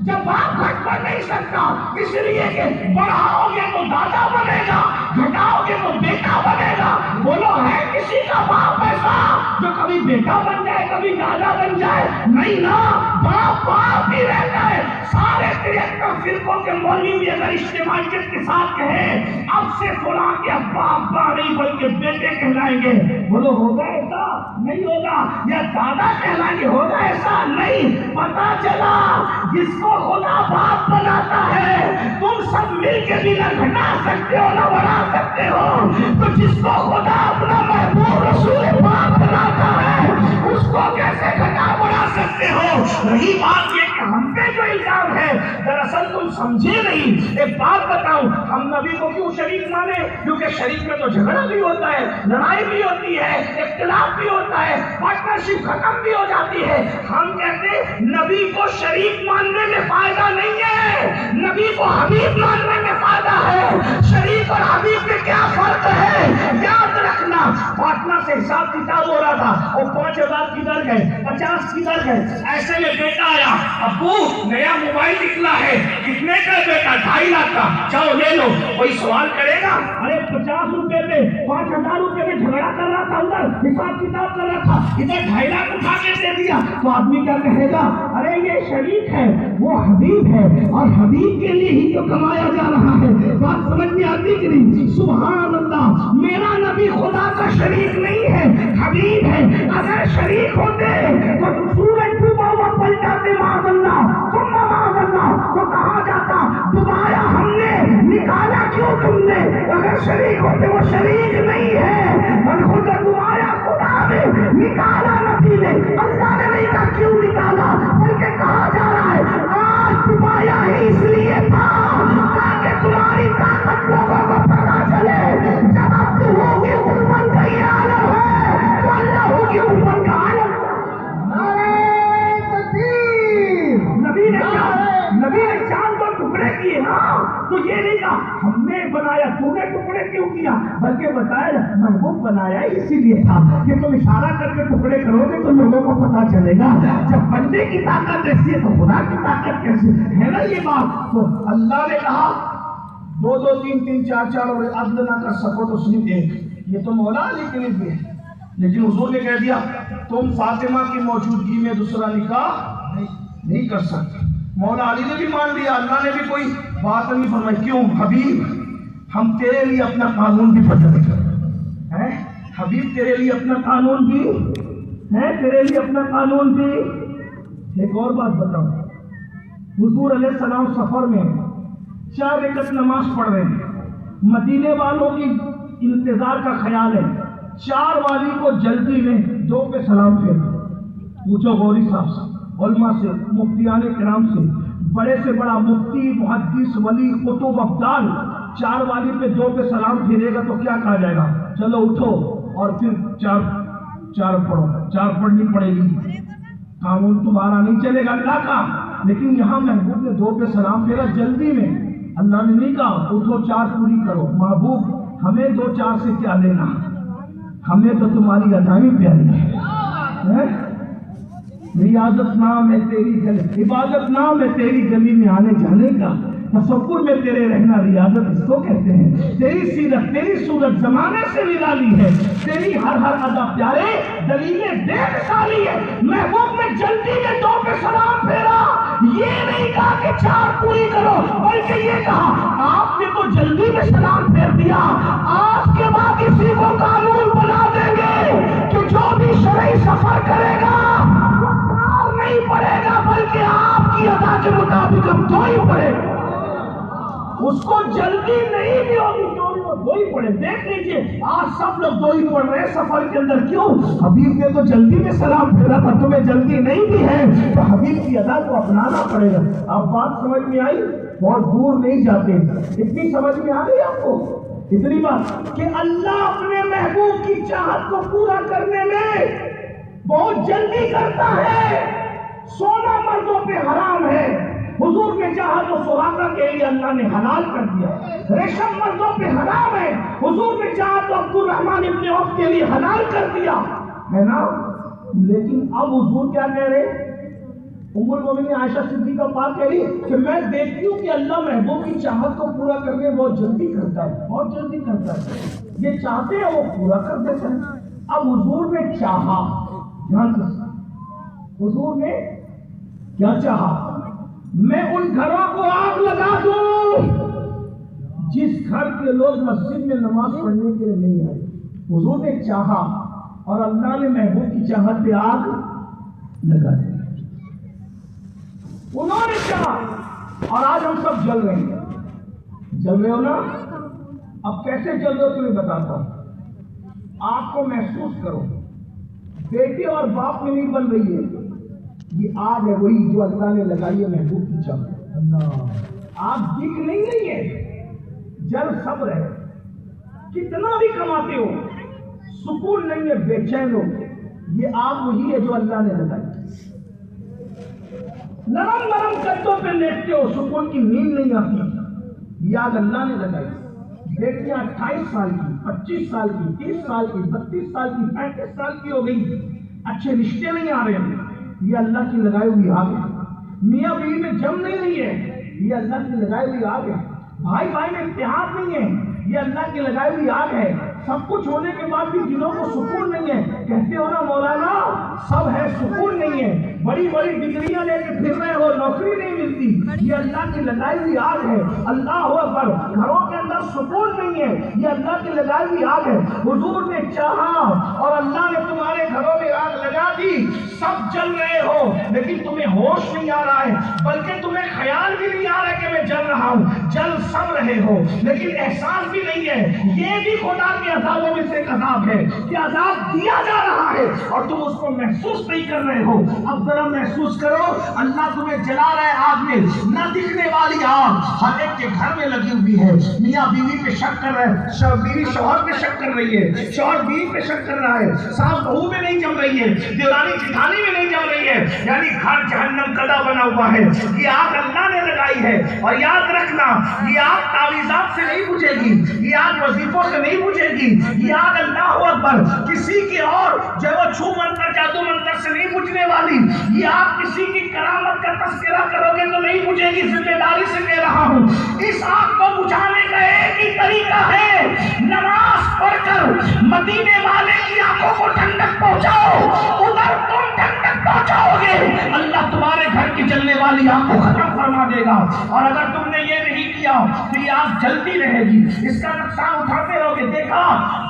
Speaker 1: جب باپ گھٹ کر نہیں سکتا, اس لیے کہ بڑھاؤ گے تو دادا بنے گا, گھٹاؤ گے تو بیٹا بنے گا. بولو ہے کسی کا باپ ایسا جو کبھی بیٹا بن جائے کبھی دادا بن جائے؟ نہیں نا، باپ باپ ہی رہتا ہے. سارے 73 فرقوں کے مولوی بھی اگر اجتماعیت کے ساتھ کہیں اب سے فلاں کے ابا ابا نہیں بلکہ بیٹے کہلائیں گے، بولو ہوگا ایسا؟ نہیں ہوگا. یا دادا کہلائیں گے، ہوگا ایسا؟ نہیں. پتا چلا جس کو خدا باپ بناتا ہے تم سب مل کے بھی نہ گھٹا سکتے ہو نہ بڑھا سکتے ہو. تو جس کو خدا اپنا محبوب رسول پاک بناتا ہے اس کو کیسے گھٹا بڑھا سکتے ہو؟ رہی بات یہ کہ ہم پہ جو الزام ہے دراصل تم سمجھے نہیں. ایک بات بتاؤں، ہم نبی کو کیوں شریک مانے؟ کیونکہ شریک میں تو جھگڑا بھی ہوتا ہے، لڑائی بھی ہوتی ہے، اختلاف بھی ہوتا ہے، پارٹنرشپ ختم بھی ہو جاتی ہے. ہم کہتے ہیں نبی کو شریک ماننے میں فائدہ نہیں ہے، نبی کو حبیب ماننے میں فائدہ ہے. شریک اور حبیب میں کیا فرق ہے؟ یاد رکھنا. پاٹنہ سے حساب کتاب ہو رہا تھا اور 5,000 کدھر گئے، 50 کدھر گئے. ایسے میں بیٹا آیا، ابو نیا موبائل نکلا ہے، کتنے کا بیٹا؟ 2.5 لاکھ کا. جاؤ لے لو. کوئی سوال کرے گا؟ ارے 50 روپے پہ 5,000 روپے میں جھگڑا کر رہا تھا، ادھر حساب کتاب کر رہا تھا، ادھر 2.5 لاکھ اٹھا کے دے دیا. تو آدمی کیا کہے گا؟ ارے یہ شریک ہے وہ حبیب ہے اور حبیب کے لیے ہی تو کمایا جا رہا ہے. بات سمجھ میں آتی کہ نہیں؟ سبحان اللہ. میرا نبی خدا کا شریک نہیں ہے، حبیب ہے. اگر شریک ہوتے تو سورج ڈوبا ہوا پلٹاتے معاذ اللہ ثم معاذ اللہ، تو کہا جاتا ڈبایا ہم نے، نکالا کیوں تم نے؟ اگر شریک ہوتے، وہ شریک نہیں ہے اور خود ڈبایا خدا نے، نکالا نبی نے. اللہ نے نہیں کہا کیوں نکالا، بلکہ کہا جا رہا ہے آج ڈبایا ہی اس لیے تھا تاکہ تمہاری طاقت لوگوں کو پتا چلے. جب اب تو ہوگی امت کا یہ عالم ہے تو اللہ ہوگی امت کا عالم. نبی نے چاند کو ٹکڑے کیے نا، تو یہ نہیں کہا ہم نے بنایا تو نے ٹکڑے کیوں کیا، بلکہ بتایا محبوب بنایا اسی لیے تھا کہ تم اشارہ کر کے ٹکڑے کرو گے تو لوگوں کو پتا چلے گا. جب بندے کی طاقت ایسی ہے تو خدا کی طاقت کیسی ہے نا یہ بات. تو اللہ نے کہا 2 3 3 4 4 اور عدل نہ کر سکو تو صرف ایک. یہ تو مولا علی کے لیے بھی ہے، لیکن حضور نے کہہ دیا تم فاطمہ کی موجودگی میں دوسرا نکاح نہیں کر سکتے. مولا علی نے بھی مان لیا، اللہ نے بھی کوئی بات نہیں فرمائی. کیوں؟ حبیب ہم تیرے لیے اپنا قانون بھی بدل ہیں. حبیب تیرے لیے اپنا قانون بھی ہے، تیرے لیے اپنا قانون بھی. ایک اور بات بتاؤں، حضور علیہ السلام سفر میں 4 رکعت نماز پڑھ رہے ہیں. مدینے والوں کی انتظار کا خیال ہے 4 والی کو جلدی میں 2 پہ سلام پھیر. پوچھو غوری صاحب سے، علماء سے، مفتیان کرام سے، بڑے سے بڑا مفتی، محدث، ولی، قطب، ابدال 4 والی پہ 2 پہ سلام پھیرے گا تو کیا کہا جائے گا؟ چلو اٹھو اور پھر 4 پڑھو. 4 پڑھنی پڑے گی، قانون تمہارا نہیں چلے گا. کیا کہا؟ لیکن یہاں محبوب نے 2 پہ سلام پھیرا جلدی میں. اللہ نے نہیں کہا اٹھو 4 پوری کرو. محبوب ہمیں 2 4 سے کیا لینا، ہمیں تو تمہاری ادائیں پیاری ہے. ریاضت نام ہے تیری گلی، عبادت نام ہے تیری گلی میں آنے جانے کا، تصور میں تیرے رہنا ریاضت اس کو کہتے ہیں. تیری سیرت تیری صورت زمانے سے نرالی ہے، تیری ہر ادا پیارے دلیلیں بے مثالی ہے. محبوب نے جلدی میں 2 پہ سلام پھیرا. یہ نہیں کہا کہ 4 پوری کرو، بلکہ یہ کہا آپ نے تو جلدی میں سلام پھیر دیا، آج کے بعد اسی کو قانون بنا دیں گے کہ جو بھی شرعی سفر کرے گا نہیں پڑے گا بلکہ آپ کی ادا کے مطابق ہم 2 ہی پڑے گا. اس کو جلدی نہیں بھی ہوگی، جو بھی وہ 2 ہی پڑھے. دیکھ لیجئے آج سب لوگ 2 ہی پڑھ رہے ہیں سفر کے اندر. کیوں؟ حبیب نے تو جلدی میں سلام پھیرا تھا، تمہیں جلدی نہیں بھی ہے تو حبیب کی ادا کو اپنانا پڑے گا. اب بات سمجھ میں آئی؟ بہت دور نہیں جاتے، اتنی سمجھ میں آ گئی آپ کو؟ اتنی بات کہ اللہ اپنے محبوب کی چاہت کو پورا کرنے میں بہت جلدی کرتا ہے. سونا مردوں پہ حرام ہے، حضور نے چاہا تو سراقہ کے لیے اللہ نے حلال کر دیا. ریشم مردوں پہ حرام ہے، حضور نے چاہا تو عبد الرحمن ابن عوف کے لیے حلال کر دیا ہے نا. لیکن اب حضور کیا کہہ رہے؟ ام المومنین عائشہ صدیقہ پاک کہہ رہی کہ میں دیکھتی ہوں کہ اللہ محبوب کی چاہت کو پورا کرنے بہت جلدی کرتا ہے، بہت جلدی کرتا ہے، یہ چاہتے ہیں وہ پورا کر دیتے ہیں۔ اب حضور نے چاہا، حضور نے کیا چاہا؟ میں ان گھروں کو آگ لگا دوں جس گھر کے لوگ مسجد میں نماز پڑھنے کے لیے نہیں آئے۔ حضور نے چاہا اور اللہ نے محبوب کی چاہت پہ آگ لگا دی۔ انہوں نے چاہا اور آج ہم سب جل رہے ہیں۔ جل رہے ہو نا؟ اب کیسے جل رہے ہو تمہیں بتاتا ہوں۔ آپ کو محسوس کرو، بیٹے اور باپ میں نہیں بن رہی ہے، یہ آگ ہے وہی جو اللہ نے لگائی ہے محبوب کی چاہت۔ اللہ آگ دکھ نہیں رہی ہے، جل صبر ہے، کتنا بھی کماتے ہو سکون نہیں ہے، بے چین ہو، یہ آگ وہی ہے جو اللہ نے لگائی۔ نرم نرم قدوں پہ لیٹتے ہو، سکون کی نیند نہیں آتی، یہ آگ اللہ نے لگائی۔ بیٹیاں 28 سال کی، 25 سال کی، 30 سال کی، 32 سال کی، 35 سال کی ہو گئی، اچھے رشتے نہیں آ رہے ہیں، یہ اللہ کی لگائی ہوئی آگ ہے۔ میاں بیوی میں جم نہیں رہی ہے، یہ اللہ کی لگائی ہوئی آگ ہے۔ بھائی بھائی میں اتحاد نہیں ہے، یہ اللہ کی لگائی ہوئی آگ ہے۔ سب کچھ ہونے کے بعد بھی دلوں کو سکون نہیں ہے، کہتے ہو نا مولانا سب ہے سکون نہیں ہے، بڑی بڑی ڈگریاں لے کے پھر رہے ہو، نوکری نہیں ملتی، یہ اللہ کی لگائی ہوئی آگ ہے۔ اللہ اکبر، گھروں کے اندر سکون نہیں ہے، یہ اللہ کی لگائی ہوئی آگ ہے۔ حضور نے چاہا اور اللہ نے تمہارے گھروں میں آگ لگا دی، سب جل رہے ہو لیکن تمہیں ہوش نہیں آ رہا ہے، بلکہ تمہیں خیال بھی نہیں آ رہا ہے کہ میں جل رہا ہوں، جل سب رہے ہو لیکن احساس بھی نہیں ہے۔ یہ بھی خدا کے عذابوں میں سے ایک عذاب ہے کہ عذاب دیا جا رہا ہے اور تم اس کو محسوس نہیں کر رہے ہو۔ اب ذرا محسوس کرو، اللہ تمہیں جلا رہا ہے آگ میں، نہ دکھنے والی آگ ہر ایک کے گھر میں لگی ہوئی ہے۔ میاں بیوی پہ شک کر رہا ہے، بیوی شوہر پہ شک کر رہی ہے، شوہر بیوی پہ شک کر رہا ہے، ساس بہو میں نہیں جم رہی ہے، دیورانی جیٹھانی میں نہیں جم رہی ہے، یعنی گھر جہنم کدا بنا ہوا ہے۔ یہ آگ اللہ نے لگائی ہے اور یاد رکھنا یہ آگ تعویذات سے نہیں بجھے گی، یہ آگ وظیفوں سے نہیں بجھے گی، یہ آگ اللہ اکبر کسی کی اور جو وہ چھو منتر جادو منتر سے نہیں بجھنے والی، یہ آگ کسی کی کرامت کا تذکرہ کرو گے تو نہیں بجھے گی، ذمہ داری سے کہہ رہا ہوں۔ اس آگ کو بجھانے کا ایک ہی طریقہ ہے، نماز پڑھ کر مدینے والے کی آنکھوں کو ٹھنڈک پہنچاؤ، ادھر تم ٹھنڈک پہنچاؤ گے، اللہ تمہارے گھر کی جلنے والی آگ کو ختم فرما دے گا۔ اور اگر تم نے یہ نہیں کیا تو یہ آگ جلتی رہے گی، اس کا نقصان اٹھاتے رہو گے۔ دیکھا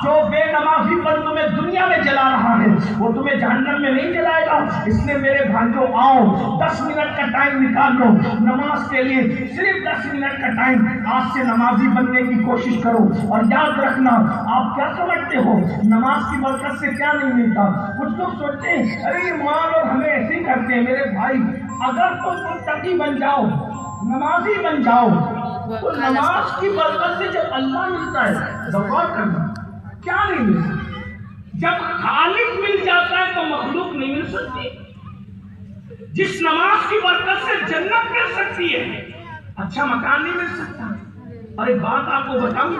Speaker 1: جو بے نمازی پر تمہیں دنیا میں جلا رہا ہے وہ تمہیں جہنم میں نہیں جلائے گا۔ اس لیے میرے بھائیوں آؤ 10 منٹ کا ٹائم نکال لو نماز کے لیے، صرف 10 منٹ کا ٹائم، آج سے نمازی بننے کی کوشش کرو۔ اور یاد رکھنا آپ کیا سمجھتے ہو نماز کی برکت سے کیا نہیں ملتا؟ کچھ لوگ سوچتے ہیں ارے یہ ماں لوگ ہمیں ایسے ہی کرتے ہیں۔ میرے بھائی اگر تم متقی بن جاؤ، نمازی بن جاؤ تو نماز کی برکت سے جب اللہ ملتا ہے غور کرنا کیا نہیں ملتا؟ جب خالق مل جاتا ہے تو مخلوق نہیں مل سکتی۔ جس نماز کی برکت سے جنت مل سکتی ہے، اچھا مکان نہیں مل سکتا۔ اور ایک بات آپ کو بتاؤں،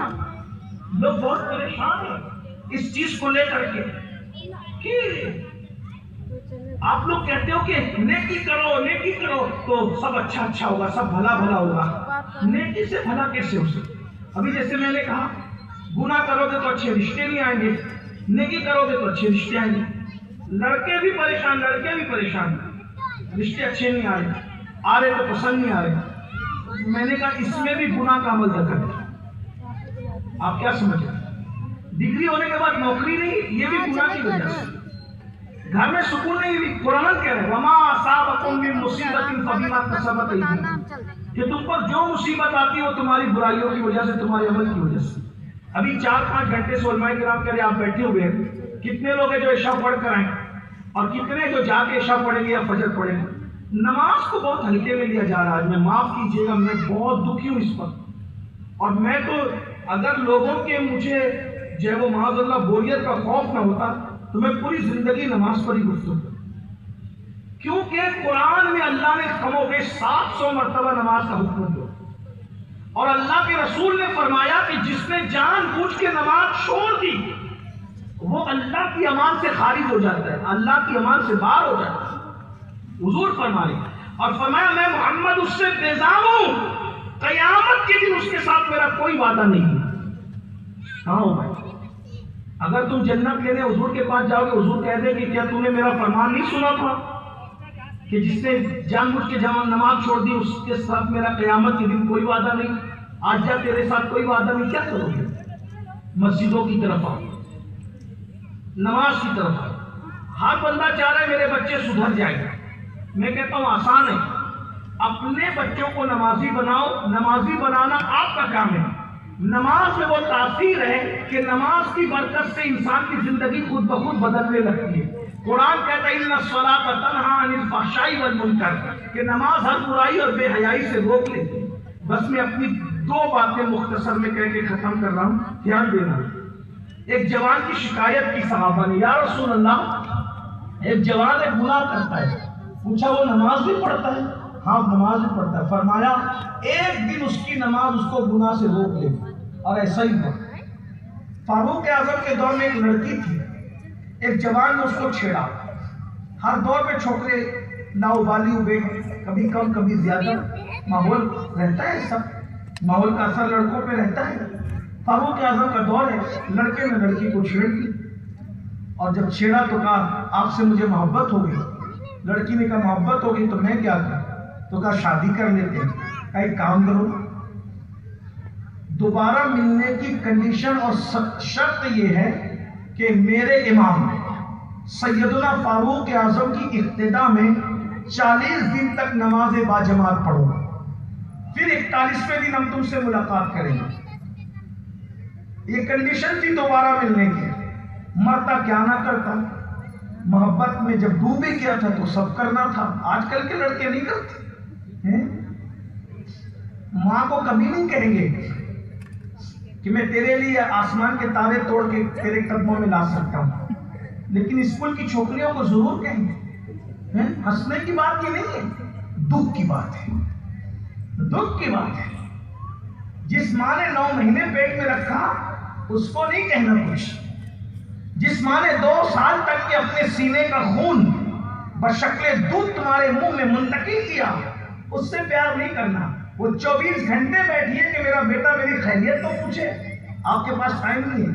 Speaker 1: لوگ بہت پریشان ہیں اس چیز کو لے کر کے کہ آپ لوگ کہتے ہو کہ نیکی کرو نیکی کرو تو سب اچھا اچھا ہوگا، سب بھلا بھلا ہوگا۔ نیکی سے بھلا کیسے ہو سکتا؟ ابھی جیسے میں نے کہا گناہ کرو گے تو اچھے رشتے نہیں آئیں گے، نیکی کرو گے تو اچھے رشتے آئیں گے۔ لڑکے بھی پریشان، لڑکے بھی پریشان، رشتے اچھے نہیں آ رہے تو پسند نہیں آ رہے۔ میں نے کہا اس میں بھی گناہ کا عمل دخل ہے۔ آپ کیا سمجھ رہے؟ ڈگری ہونے کے بعد نوکری نہیں، یہ بھی گناہ کی وجہ سے۔ گھر میں سکون نہیں بھی، قرآن کہہ رہے وما اصابکم من مصیبت فبما کسبت ایدیکم، کہ تم پر جو مصیبت آتی ہے وہ تمہاری برائیوں کی وجہ سے، تمہارے عمل کی وجہ سے۔ ابھی 4-5 گھنٹے سے علماء کرام کہہ رہے آپ بیٹھے ہوئے ہیں، کتنے لوگ ہیں جو عشاء پڑھ کر آئیں اور کتنے جو جا کے عشاء پڑھیں گے یا فجر پڑھیں گے؟ نماز کو بہت ہلکے میں لیا جا رہا ہے۔ میں معاف کیجیے گا، میں بہت دکھی ہوں اس پر۔ اور میں تو اگر لوگوں کے مجھے جو ہے وہ معاذ اللہ بوریت کا خوف نہ ہوتا تو میں پوری زندگی نماز پر ہی گفتگو کرتا، کیونکہ قرآن میں اللہ نے کم و بیش 700 مرتبہ نماز کا حکم دیا اور اللہ کے رسول نے فرمایا کہ جس نے جان بوجھ کے نماز چھوڑ دی وہ اللہ کی امان سے خارج ہو جاتا ہے، اللہ کی امان سے باہر ہو جاتا ہے۔ حضور فرمائے اور فرمایا میں محمد اس سے بیزار ہوں، قیامت کے دن اس کے ساتھ میرا کوئی وعدہ نہیں ہے۔ کہاں ہو بھائی؟ اگر تم جنت کے لیے حضور کے پاس جاؤ گے، حضور کہہ دے کہ کیا تم نے میرا فرمان نہیں سنا تھا کہ جس نے جان بوجھ کے نماز چھوڑ دی اس کے ساتھ میرا قیامت کے دن کوئی وعدہ نہیں، آج جا تیرے ساتھ کوئی وعدہ نہیں، کیا کرو گے؟ مسجدوں کی طرف آؤ، نماز کی طرف آؤ۔ ہر بندہ چاہ رہا ہے میرے بچے سدھر جائیں، میں کہتا ہوں آسان ہے، اپنے بچوں کو نمازی بناؤ، نمازی بنانا آپ کا کام ہے۔ نماز میں وہ تاثیر ہے کہ نماز کی برکت سے انسان کی زندگی خود بخود بدلنے لگتی ہے۔ قرآن کہتا ہے اِنَّ الصَّلَاةَ تَنْہَىٰ عَنِ الْفَحْشَاءِ وَالْمُنکَرِ کہ نماز ہر برائی اور بے حیائی سے روک لیتی ہے۔ بس میں اپنی دو باتیں مختصر میں کہہ کے ختم کر رہا ہوں، دھیان دینا۔ ایک جوان کی شکایت کی صحابہ نے، یا رسول اللہ ایک جوان ایک گناہ کرتا ہے، پوچھا وہ نماز بھی پڑھتا ہے؟ ہاں نماز بھی پڑھتا ہے۔ فرمایا ایک دن اس کی نماز اس کو گناہ سے روک لے، اور ایسا ہی ہوا۔ فاروق اعظم کے دور میں ایک لڑکی تھی، ایک جوان نے اس کو چھیڑا۔ ہر دور میں چھوکرے لاؤبالی ہوئے، کبھی کم کبھی زیادہ، ماحول رہتا ہے، سب ماحول کا اثر لڑکوں پہ رہتا ہے۔ فاروق اعظم کا دور ہے، لڑکے نے لڑکی کو چھیڑ دی، اور جب چھیڑا تو کہا آپ سے مجھے محبت ہو گئی۔ لڑکی نے کہا محبت ہو گئی تو میں کیا کروں؟ تو کہا شادی کر لیتے ہیں۔ کہا ایک کام کرو، دوبارہ ملنے کی کنڈیشن اور شرط یہ ہے کہ میرے امام سیدنا فاروق اعظم کی اقتداء میں 40 دن تک نماز باجماعت پڑھو، پھر 41ویں دن ہم تم سے ملاقات کریں گے۔ یہ کنڈیشن تھی دوبارہ ملنے کی۔ مرتا کیا نہ کرتا، محبت میں جب ڈوب ہی گیا تھا تو سب کرنا تھا۔ آج کل کے لڑکے نہیں کرتے، ماں کو کبھی نہیں کہیں گے کہ میں تیرے لیے آسمان کے تارے توڑ کے تیرے قدموں میں لا سکتا ہوں، لیکن اسکول کی چھوکریوں کو ضرور کہیں گے۔ ہنسنے کی بات یہ نہیں ہے، دکھ کی بات ہے، دکھ کی بات ہے۔ جس ماں نے 9 مہینے پیٹ میں رکھا اس کو نہیں کہنا کچھ، جس ماں نے 2 سال تک کے اپنے سینے کا خون بشکل دودھ تمہارے منہ میں منتقل کیا، اس سے پیار نہیں کرنا۔ وہ 24 گھنٹے بیٹھی ہے کہ میرا بیٹا میری خیریت تو پوچھے، آپ کے پاس ٹائم نہیں ہے،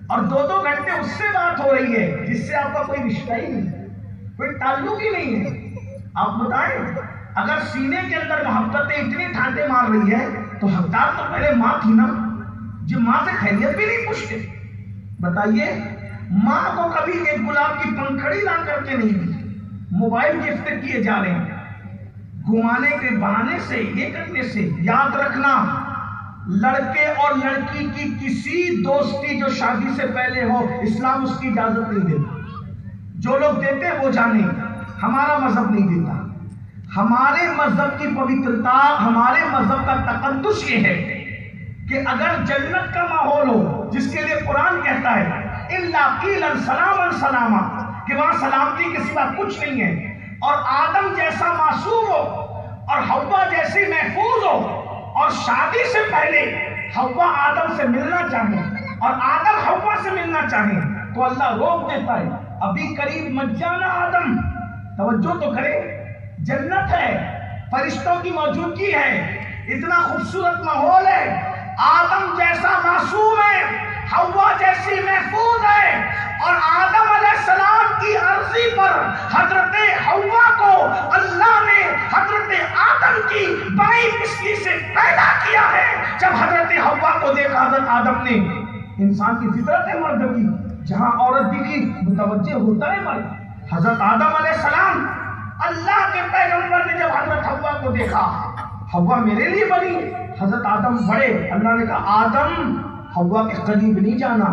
Speaker 1: اور 2 گھنٹے اس سے بات ہو رہی ہے جس سے آپ کا کوئی رشتہ ہی نہیں، کوئی تعلق ہی نہیں ہے۔ آپ بتائیں اگر سینے کے اندر محبتیں اتنی ٹھانٹے مار رہی ہے تو حقدار تو پہلے ماں تھی نا، جو ماں سے خیریت بھی نہیں پوچھتے۔ بتائیے ماں کو کبھی ایک گلاب کی پنکھڑی لا کر کے نہیں دی، موبائل گفٹ کیے جا رہے ہیں گھمانے کے بہانے سے، یہ کرنے سے۔ یاد رکھنا لڑکے اور لڑکی کی کسی دوستی جو شادی سے پہلے ہو، اسلام اس کی اجازت نہیں دیتا۔ جو لوگ دیتے ہیں وہ جانے، ہمارا مذہب نہیں دیتا۔ ہمارے مذہب کی پوترتا، ہمارے مذہب کا تقدس یہ ہے کہ اگر جنت کا ماحول ہو جس کے لیے قرآن کہتا ہے اِلَّا قِيلًا سَلَامًا سَلَامًا کہ وہاں سلامتی کے سوا کچھ نہیں ہے، اور آدم جیسا معصوم ہو اور حوا جیسی محفوظ ہو، اور شادی سے پہلے حوا آدم سے ملنا چاہے اور آدم حوا سے ملنا چاہے تو اللہ روک دیتا ہے، ابھی قریب مت جانا آدم، توجہ تو کرے، جنت ہے، فرشتوں کی موجودگی ہے، اتنا خوبصورت ماحول ہے، آدم جیسا معصوم ہے، حوا جیسی محفوظ ہے، اور آدم علیہ السلام کی عرضی پر حضرت حوا کو اللہ نے حضرت آدم کی بائیں پسلی سے پیدا کیا ہے۔ جب حضرت حوا کو دیکھا حضرت آدم نے، انسان کی فطرت ہے مرد کی، جہاں عورت دکھی متوجہ ہوتا ہے مرد۔ حضرت آدم علیہ السلام، اللہ کے پیغمبر نے جب حضرت حوا کو دیکھا، حوا میرے لیے بنی، حضرت آدم بڑے، اللہ نے کہا آدم حوا کے قریب نہیں جانا،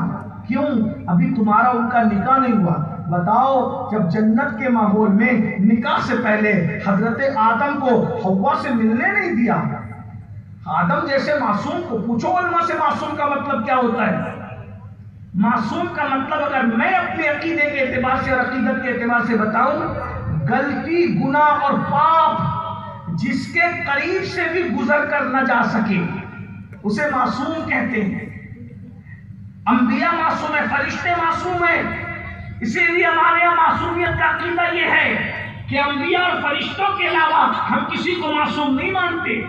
Speaker 1: کیوں؟ ابھی تمہارا ان کا نکاح نہیں ہوا۔ بتاؤ جب جنت کے ماحول میں نکاح سے پہلے حضرت آدم کو حوا سے ملنے نہیں دیا، آدم جیسے معصوم کو پوچھو علماء سے معصوم کا مطلب کیا ہوتا ہے؟ معصوم کا مطلب اگر میں اپنے عقیدے کے اعتبار سے اور عقیدت کے اعتبار سے بتاؤں، غلطی، گناہ اور پاپ جس کے قریب سے بھی گزر کر نہ جا سکے اسے معصوم کہتے ہیں۔ انبیاء معصوم ہیں، فرشتے معصوم ہیں، اسی لیے ہمارے یہاں معصومیت کا عقیدہ یہ ہے کہ انبیاء اور فرشتوں کے علاوہ ہم کسی کو معصوم نہیں مانتے.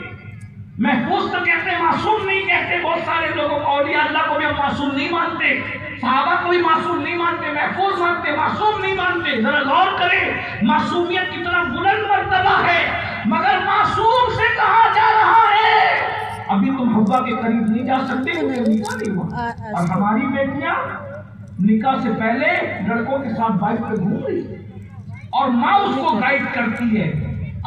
Speaker 1: محفوظ تو کہتے ہیں، معصوم نہیں کہتے. بہت سارے لوگوں کو اولیاء اللہ کو بھی ہم معصوم نہیں مانتے، صحابہ کو بھی معصوم نہیں مانتے، محفوظ مانتے، معصوم نہیں مانتے. ذرا غور کریں، معصومیت کتنا بلند مرتبہ ہے، مگر معصوم سے کہا جا رہا ہے ابھی تم حوا کے قریب نہیں جا سکتے کیونکہ نکاح نہیں ہوا. اور ہماری بیٹیاں نکاح سے پہلے لڑکوں کے ساتھ بائک پہ گھوم رہی اور ماں اس کو گائیڈ کرتی ہے.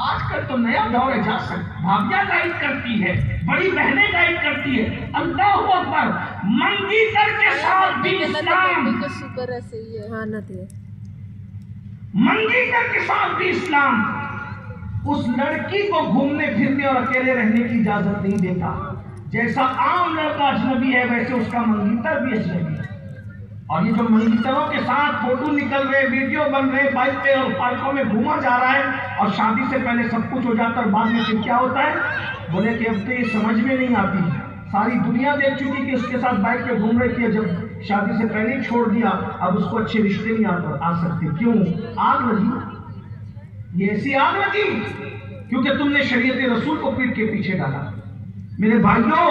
Speaker 1: آج کل تو نیا دور ہے، جا سکتے بھابیاں گائیڈ کرتی ہے، بڑی بہنیں گائیڈ کرتی ہے. اللہ اکبر. منگی کر کے ساتھ بھی اسلام، منگی کر کے ساتھ بھی اسلام اس لڑکی کو گھومنے پھرنے اور اکیلے رہنے کی اجازت نہیں دیتا. جیسا عام لڑکا اجنبی ہے ویسے اس کا منگیتر بھی اجنبی ہے. اور یہ جو منگیتروں کے ساتھ فوٹو نکل رہے، ویڈیو بن رہے، بائک پہ اور پارکوں میں گھوما جا رہا ہے، اور شادی سے پہلے سب کچھ ہو جاتا ہے اور بعد میں پھر کیا ہوتا ہے؟ بولے کہ اب تو یہ سمجھ میں نہیں آتی. ساری دنیا دیکھ چکی کہ اس کے ساتھ بائک پہ گھوم رہی تھی، جب شادی سے پہلے ہی چھوڑ دیا اب اس کو اچھے رشتے نہیں آ سکتے. کیوں؟ آگ لگی. یہ ایسی آگ لگی کیونکہ تم نے شریعت رسول کو پیٹ کے پیچھے ڈالا. میرے بھائیوں،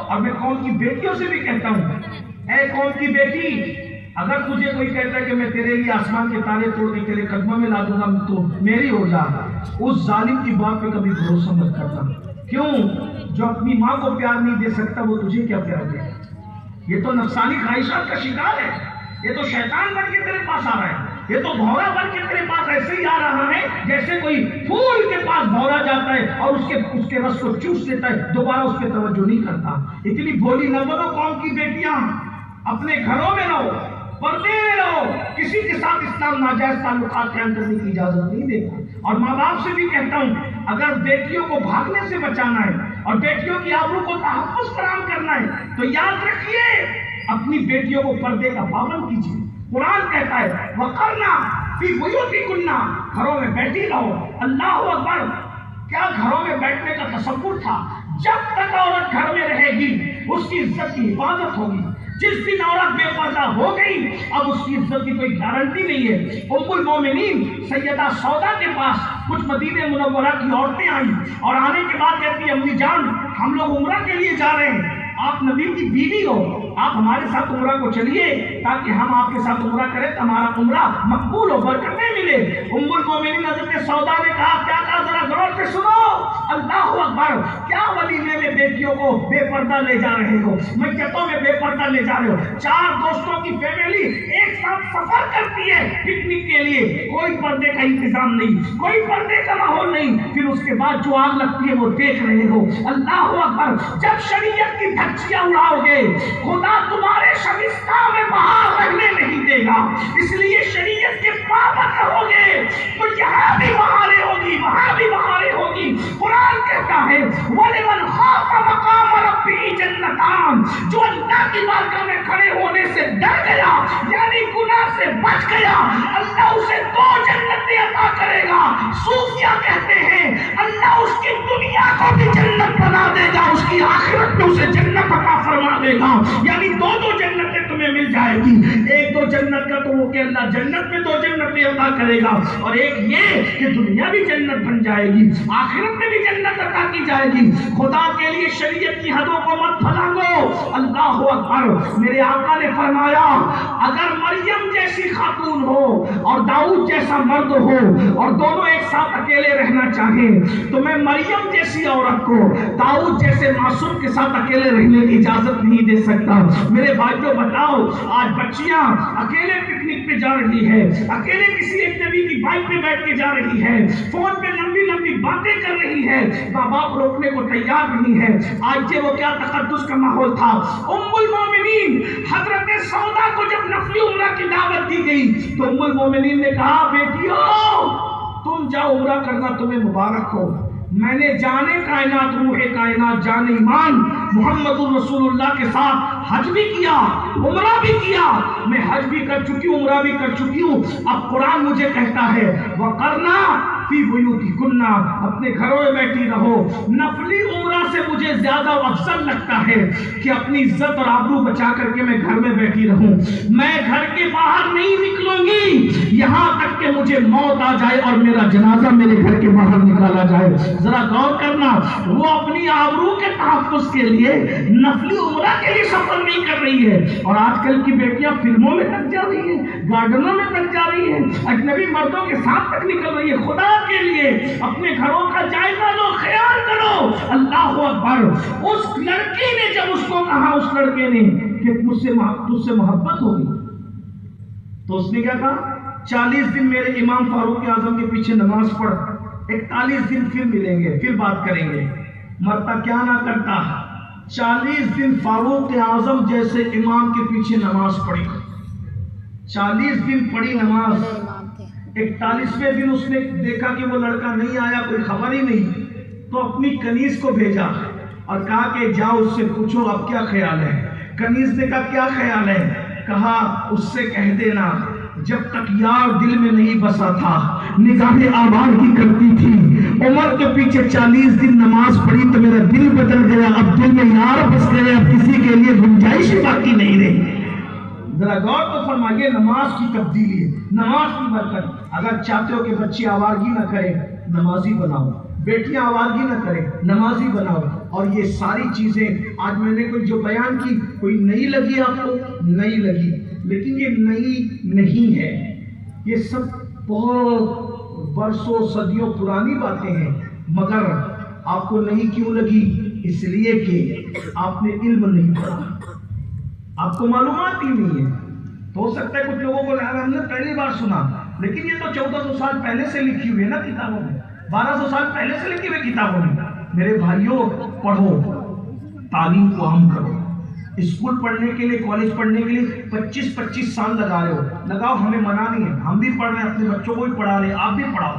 Speaker 1: اور میں قوم کی بیٹیوں سے بھی کہتا ہوں، اے قوم کی بیٹی، اگر تجھے کوئی کہتا ہے کہ میں تیرے لیے آسمان کے تارے توڑ کے تیرے قدموں میں لا دوں گا تو میری ہو جا، اس ظالم کی بات پہ کبھی بھروسہ مت کرنا. کیوں؟ جو اپنی ماں کو پیار نہیں دے سکتا وہ تجھے کیا پیار دے گا؟ یہ تو نفسانی خواہشات کا شکار ہے. یہ تو شیطان بن کے تیرے پاس آ رہا ہے. یہ تو بھورا بن کے تیرے پاس ایسے ہی آ رہا ہے جیسے کوئی پھول کے پاس بھورا جاتا ہے اور اس کے رس کو چوس لیتا ہے، دوبارہ اس پہ توجہ نہیں کرتا. اتنی بھولی نہ بنو قوم کی بیٹیاں. اپنے گھروں میں رہو، پردے میں رہو. کسی کے ساتھ اسلام ناجائز تعلقات قائم کرنے کی اجازت نہیں دیتا. اور ماں باپ سے بھی کہتا ہوں، اگر بیٹیوں کو بھاگنے سے بچانا ہے اور بیٹیوں کی آبرو کو تحفظ فراہم کرنا ہے تو یاد رکھیے اپنی بیٹیوں کو پردے کا پابند کیجیے. قرآن کہتا ہے وَقَرْنَا فِي بُيُوتِكُنَّ، گھروں میں بیٹھی رہو. اللہ اکبر. کیا گھروں میں بیٹھنے کا تصور تھا؟ جب تک عورت گھر میں رہے گی اس کی عزت کی حفاظت ہوگی. جس دن عورت بے پردہ ہو گئی اب اس کی عزت کی کوئی گارنٹی نہیں ہے. ام المومنین سیدہ سودا کے پاس کچھ مدینہ منورہ کی عورتیں آئیں اور آنے کے بعد کہتی امی جان ہم لوگ عمرہ کے لیے جا رہے ہیں، آپ نبی کی بیوی ہو، آپ ہمارے ساتھ عمرہ کو چلیے تاکہ ہم آپ کے ساتھ عمرہ کریں تو ہمارا عمرہ مقبول ہو، برکتیں ملے. ام المومنین حضرت سودا نے کہا کیا کہا؟ ذرا غور سے سنو. اللہ اکبر. کیا ولیمے میں بیٹیوں کو بے پردہ لے جا رہے ہو، میتوں میں بے پردہ لے جا رہے ہو. 4 دوستوں کی فیملی ایک ساتھ سفر کرتی ہے پکنک کے لیے، کوئی پردے کا انتظام نہیں، کوئی پردے کا ماحول نہیں. پھر اس کے بعد جو آگ لگتی ہے وہ دیکھ رہے ہو. اللہ اکبر. جب شریعت کی دھچیاں اڑاؤ گے خدا تمہارے شبستان میں بہار رہنے نہیں دے گا. اس لیے شریعت کے پابند رہو گے تو یہاں بھی بہاریں ہوگی، وہاں بھی بہاریں ہوگی. قرآن کہتا ہے وَلِمَنْ خَافَ مَقَامَ رَبِّهِ جَنَّتَانِ، جو اللہ کی بارگاہ میں کھڑے ہونے سے ڈر گیا یعنی گناہ سے بچ گیا اللہ اسے 2 جنتیں عطا کرے گا. صوفیہ کہتے ہیں اللہ اس کی دنیا کو بھی جنت بنا دے گا، اس کی آخرت میں اسے جنت عطا فرما دے گا. یعنی 2 جنتیں تمہیں مل جائے گی. ایک تو جنت کا تو وہ کہ اللہ جنت میں 2 جنتیں عطا کرے گا، اور ایک یہ کہ دنیا بھی جنت بن جائے گی، آخرت میں بھی جنت عطا کی جائے گی. خدا کے لیے شریعت کی حدوں کو مت پھلانگو. اللہ اکبر. میرے آقا نے فرمایا اگر مریم جیسی خاتون ہو اور داؤد جیسا مرد ہو اور دونوں ایک ساتھ اکیلے رہنا چاہیں تو میں مریم جیسی عورت کو داؤد جیسے معصوم کے ساتھ اکیلے رہنے کی اجازت نہیں دے سکتا. میرے بھائیوں بتاؤ، آج بچیاں اکیلے پکنک پہ جا رہی ہے، اکیلے کسی اجنبی کی بائک پہ بیٹھ کے جا رہی ہے، فون پہ لمبی لمبی باتیں کر رہی ہے، ماں باپ روکنے کو تیار نہیں ہے. آج یہ وہ کیا تقدس کا ماحول تھا. ام المومنین حضرت سودا کو جب نفلی عمرہ کی دعوت دی گئی تو ام المومنین نے کہا بیٹیو تم جاؤ عمرہ کرنا، تمہیں مبارک ہو. میں نے جانے کائنات روح کائنات جان ایمان محمد الرسول اللہ کے ساتھ حج بھی کیا عمرہ بھی کیا، میں حج بھی کر چکی ہوں عمرہ بھی کر چکی ہوں، اب قرآن مجھے کہتا ہے وَقَرْنَا فی بیوتکن، اپنے گھروں میں بیٹھی رہو۔ نفلی عمرہ سے مجھے زیادہ افضل لگتا ہے کہ اپنی عزت اور آبرو بچا کر کے میں گھر میں بیٹھی رہوں، میں گھر کے باہر نہیں نکلوں گی یہاں تک کہ مجھے موت آ جائے اور میرا جنازہ میرے گھر کے باہر نکالا جائے۔ ذرا غور کرنا، وہ اپنی آبرو کے تحفظ کے لیے نفلی عمرہ کے لیے سفر نہیں کر رہی ہے، اور آج کل کی بیٹیاں فلموں میں تک جا رہی ہیں، گارڈنوں میں تک جا رہی ہیں، اجنبی مردوں کے ساتھ تک نکل رہی ہے۔ خدا کے لیے اپنے گھروں کا جائزہ لو، خیال کرو۔ اللہ اکبر، اس لڑکی نے جب اس کو کہا، اس لڑکے نے کہ تجھ سے محبت ہوگی، تو اس نے کیا کہا 40 دن میرے امام فاروق اعظم کے پیچھے نماز پڑھ، 41 دن پھر ملیں گے، پھر بات کریں گے۔ مرتا کیا نہ کرتا، 40 دن فاروق اعظم جیسے امام کے پیچھے نماز پڑھی، 40 دن پڑھی نماز، 41ویں دن اس نے دیکھا کہ وہ لڑکا نہیں آیا، کوئی خبر ہی نہیں، تو اپنی کنیز کو بھیجا اور کہا کہ جاؤ اس سے پوچھو اب کیا خیال ہے۔ کنیز نے کہا کیا خیال ہے؟ کہا اس سے کہہ دینا جب تک یار دل میں نہیں بسا تھا نگاہیں آوارگی کرتی تھی، عمر کے پیچھے 40 دن نماز پڑھی تو میرا دل بدل گیا، اب دل میں یار بس گئے، اب کسی کے لیے گنجائش باقی نہیں رہی۔ ذرا غور تو فرمائیے، نماز کی تبدیلی ہے، نماز کی برکت۔ اگر چاہتے ہو کہ بچی آوارگی نہ کرے، نمازی بناؤ، بیٹیاں آوارگی نہ کریں، نمازی بناؤ۔ اور یہ ساری چیزیں آج میں نے کوئی جو بیان کی، کوئی نئی لگی آپ کو؟ نئی لگی، لیکن یہ نئی نہیں ہے، یہ سب بہت برسوں صدیوں پرانی باتیں ہیں، مگر آپ کو نئی کیوں لگی؟ اس لیے کہ آپ نے علم نہیں پڑھا، آپ کو معلومات ہی نہیں ہے۔ تو ہو سکتا ہے کچھ لوگوں کو لگا ہم نے پہلی بار سنا، لیکن یہ تو 1400 سال پہلے سے لکھی ہوئی ہے نا کتابوں میں، 1200 سال پہلے سے لکھی ہوئی کتابوں میں۔ میرے بھائیوں، پڑھو، تعلیم کو عام کرو۔ اسکول پڑھنے کے لیے، کالج پڑھنے کے لیے 25 سال لگا رہے ہو، لگاؤ، ہمیں منع نہیں ہے، ہم بھی پڑھ رہے ہیں، اپنے بچوں کو بھی پڑھا رہے ہیں، آپ بھی پڑھاؤ۔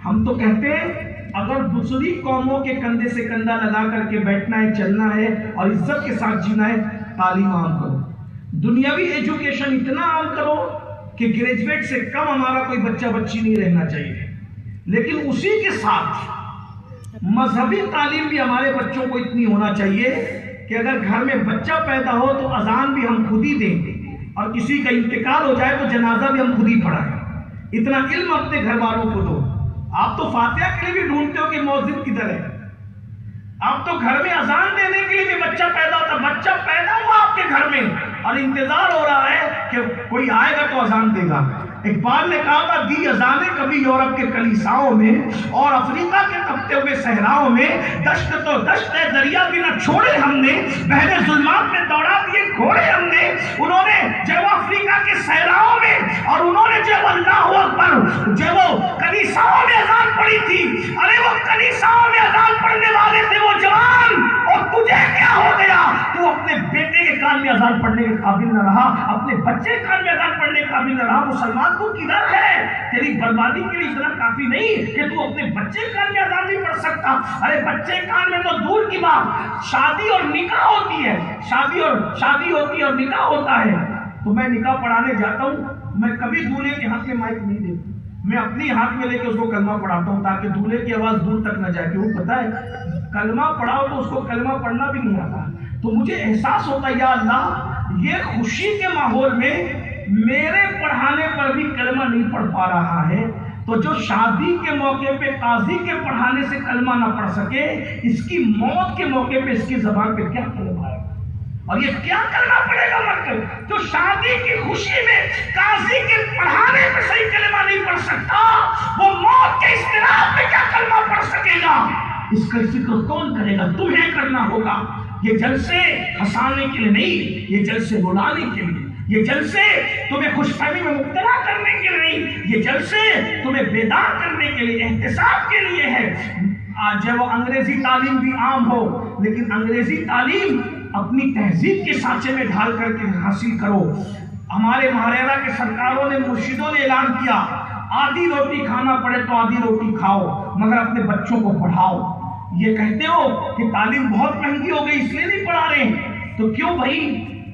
Speaker 1: ہم تو کہتے ہیں اگر دوسری قوموں کے کندھے سے کندھا لگا کر کے بیٹھنا ہے، چلنا ہے اور عزت کے ساتھ جینا ہے، تعلیم عام کرو، دنیاوی ایجوکیشن اتنا عام کرو کہ گریجویٹ سے کم ہمارا کوئی بچہ بچی نہیں رہنا چاہیے، لیکن اسی کے ساتھ مذہبی تعلیم بھی ہمارے بچوں کو اتنی ہونا چاہیے کہ اگر گھر میں بچہ پیدا ہو تو اذان بھی ہم خود ہی دیں، اور کسی کا انتقال ہو جائے تو جنازہ بھی ہم خود ہی پڑھائیں۔ اتنا علم اپنے گھر والوں کو دو۔ آپ تو فاتحہ کے لیے بھی ڈھونڈتے ہو کہ مؤذن کدھر ہے، آپ تو گھر میں اذان دینے کے لیے بھی بچہ پیدا ہوتا، بچہ پیدا ہوا آپ کے گھر میں اور انتظار ہو رہا ہے کہ کوئی آئے گا تو اذان دے گا۔ اقبال نے کہا تھا دی اذانیں کبھی یورپ کے کلیساؤں میں اور افریقہ کے تپتے ہوئے صحراؤں میں، دشت تو دشت ہے دریا بھی نہ چھوڑے ہم نے، بحر ظلمات میں دوڑا دیے گھوڑے ہم نے۔ انہوں نے جب افریقہ کے صحراؤں میں اور انہوں نے جب اللہ اکبر جب وہ کلیساؤں میں اذان پڑھی تھی، ارے وہ کلیساؤں میں اذان پڑھنے والے تھے وہ جوان، اور تجھے کیا ہو گیا؟ تو اپنے بیٹے کے کان میں اذان پڑھنے کے قابل نہ رہا، اپنے بچے کے کان میں اذان پڑھنے کے قابل نہ رہا۔ مسلمان تو کدھر ہے؟ تیری بربادی کے لیے اتنا کافی نہیں کہ تو اپنے بچے کے کان میں اذان نہیں پڑھ سکتا۔ ارے بچے کے کان میں تو دور کی بات، شادی اور نکاح ہوتی ہے، شادی ہوتی ہے اور نکاح ہوتا ہے۔ تو میں نکاح پڑھانے جاتا ہوں، میں کبھی دولہے کے ہاتھ میں مائک نہیں دیتا، میں اپنی ہاتھ میں لے کے اس کو کلمہ پڑھاتا ہوں تاکہ دولہے کی آواز دور تک نہ جائے۔ کیوں پتہ ہے؟ کلمہ پڑھاؤ تو اس کو کلمہ پڑھنا بھی نہیں آتا، تو مجھے احساس ہوتا ہے یا اللہ یہ خوشی کے ماحول میں میرے پڑھانے پر بھی کلمہ نہیں پڑھ پا رہا ہے، تو جو شادی کے موقع پہ قاضی کے پڑھانے سے کلمہ نہ پڑھ سکے، اس کی موت کے موقع پہ اس کی زبان پہ کیا کلمہ آئے گا؟ اور یہ کیا کرنا پڑے گا مطلب جو شادی کی خوشی میں قاضی کے پڑھانے پہ صحیح کلمہ نہیں پڑھ سکتا، وہ موت کے اضطراب میں کیا کلمہ پڑھ سکے گا؟ اس کا فکر کون کرے گا؟ تمہیں کرنا ہوگا۔ یہ جلسے ہنسانے کے لیے نہیں، یہ جلسے رلانے کے لیے، یہ جلسے تمہیں خوش فہمی میں مبتلا کرنے کے لیے نہیں، یہ جلسے تمہیں بیدار کرنے کے لیے، احتساب کے لیے ہے۔ آج وہ انگریزی تعلیم بھی عام ہو، لیکن انگریزی تعلیم اپنی تہذیب کے سانچے میں ڈھال کر کے حاصل کرو۔ ہمارے مہاراجا کے سرکاروں نے، مرشدوں نے اعلان کیا آدھی روٹی کھانا پڑے تو آدھی روٹی کھاؤ، مگر اپنے بچوں کو پڑھاؤ۔ یہ کہتے ہو کہ تعلیم بہت مہنگی ہو گئی اس لیے نہیں پڑھا رہے ہیں، تو کیوں بھائی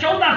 Speaker 1: 14,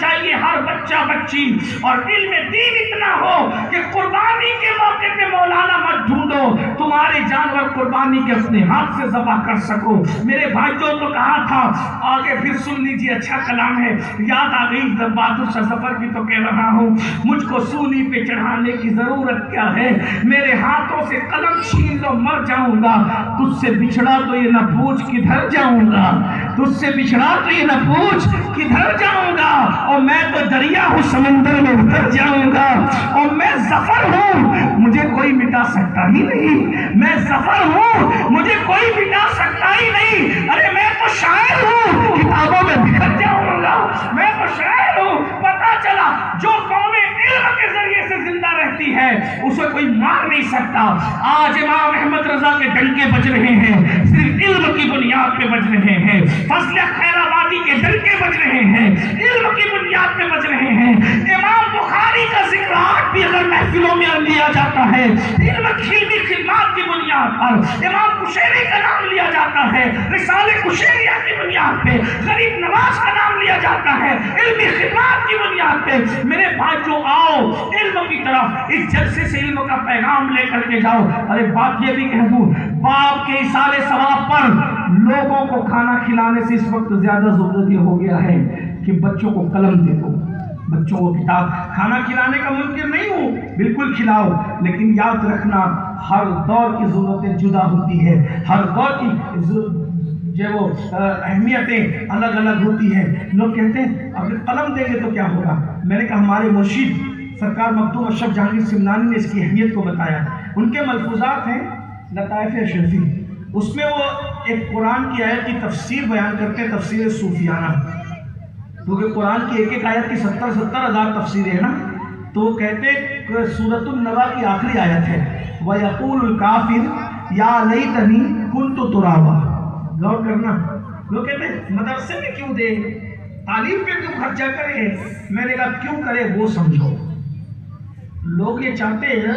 Speaker 1: چاہیے ہر بچہ بچی، اور علم دین اتنا ہو کہ قربانی کے موقع پہ مولانا مت ڈھونڈو، تمہارے جانور قربانی کے اپنے ہاتھ سے ذبح کر سکو۔ میرے بھائیوں تو کہا تھا، آگے پھر سن لیجیے، اچھا کلام ہے، یاد آ گئی بہادر شاہ ظفر کی تو کہہ رہا ہوں، مجھ کو سونی پہ چڑھانے کی ضرورت کیا ہے، میرے ہاتھوں سے قلم چھین لو مر جاؤں گا، تجھ سے بچھڑا تو یہ نہ پوچھ کدھر جاؤں گا، تجھ سے بچھڑا تو یہ نہ پوچھ کدھر جاؤں گا، اور میں تو دریا ہوں سمندر میں اتر جاؤں گا، اور میں ظفر ہوں مجھے کوئی مٹا سکتا ہی نہیں، میں ظفر ہوں مجھے کوئی مٹا سکتا ہی نہیں، ارے میں تو شاعر ہوں کتابوں میں بکھر جاؤں گا، میں تو شاعر ہوں۔ پتا چلا جو قوم علم کے ذریعے سے زندہ رہتی ہے اسے کوئی مار نہیں سکتا۔ آج امام احمد رضا کے ڈنکے بج رہے ہیں، صرف علم کی بنیاد پہ بج رہے ہیں، فضل خیر آبادی کے ڈنکے بج رہے ہیں، علم کی بنیاد پہ بج رہے ہیں۔ امام بخاری کا ذکر آج بھی اگر محفلوں میں لیا جاتا ہے علم کی خدمات کی بنیاد پر، امام کشیری کا نام لیا جاتا ہے رسالہ کشیریہ کی بنیاد پہ، غریب نواز کا نام لیا جاتا ہے علمی خدمات کی بنیاد پہ۔ میرے بھائیو آؤ علم کی طرف، اس جلسے سے علم کا پیغام لے کر کے جاؤ۔ ارے بات یہ بھی کہہ دوں، باپ کے ایصال ثواب پر لوگوں کو کھانا کھلانے سے اس وقت زیادہ ضرورت یہ ہو گیا ہے کہ بچوں کو قلم دے دو، بچوں کو کتاب۔ کھانا کھلانے کا منکر نہیں ہوں، بالکل کھلاؤ، لیکن یاد رکھنا ہر دور کی ضرورتیں جدا ہوتی ہے، ہر دور کی جو وہ اہمیتیں الگ الگ ہوتی ہیں۔ لوگ کہتے ہیں اگر قلم دیں گے تو کیا ہوگا؟ میں نے کہا ہمارے مرشد سرکار مخدوم اشرف جہانگیر سمنانی نے اس کی اہمیت کو بتایا۔ ان کے ملفوظات ہیں لطائف اشرفی، اس میں وہ ایک قرآن کی آیت کی تفسیر بیان کرتے ہیں، تفسیر صوفیانہ، کیونکہ قرآن کی ایک ایک آیت کی 70 ہزار تفسیریں ہیں نا، تو وہ کہتے ہیں سورۃ النبا کی آخری آیت ہے وَيَقُولُ الْكَافِرُ يَا لَيْتَنِي كُنتُ تُرَابًا۔ غور کرنا، لوگ کہتے ہیں مدرسے میں کیوں دے، تعلیم پہ کیوں خرچہ کرے؟ میں نے کہا کیوں کرے وہ سمجھو۔ لوگ یہ چاہتے ہیں،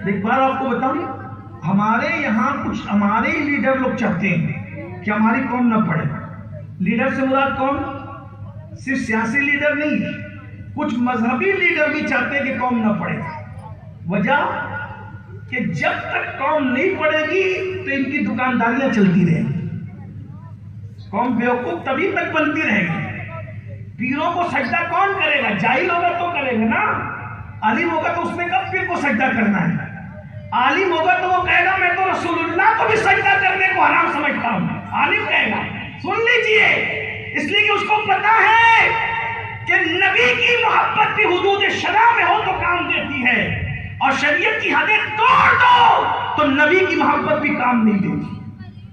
Speaker 1: ایک بار آپ کو بتاؤں، ہمارے یہاں کچھ ہمارے ہی لیڈر لوگ چاہتے ہیں کہ ہماری قوم نہ پڑھے۔ لیڈر سے مراد کون؟ صرف سیاسی لیڈر نہیں، کچھ مذہبی لیڈر بھی چاہتے ہیں کہ قوم نہ پڑھے۔ وجہ کہ جب تک قوم نہیں پڑھے گی تو ان کی دکانداریاں چلتی رہیں گی، قوم بیوقوف تبھی تک بنتی رہے گی۔ پیروں کو سجدہ کون کرے گا؟ جاہل ہوگا تو کرے گا نا، عالم ہوگا تو اس نے کب پیر کو سجدہ کرنا ہے؟ عالم ہوگا تو وہ کہے گا میں تو رسول اللہ کو بھی سجدہ کرنے کو حرام سمجھتا ہوں، عالم کہے گا۔ سن لیجئے، اس لیے کہ اس کو پتا ہے کہ نبی کی محبت بھی حدود شرع میں ہو تو کام دیتی ہے، اور شریعت کی حدیں توڑ دو تو نبی کی محبت بھی کام نہیں دیتی،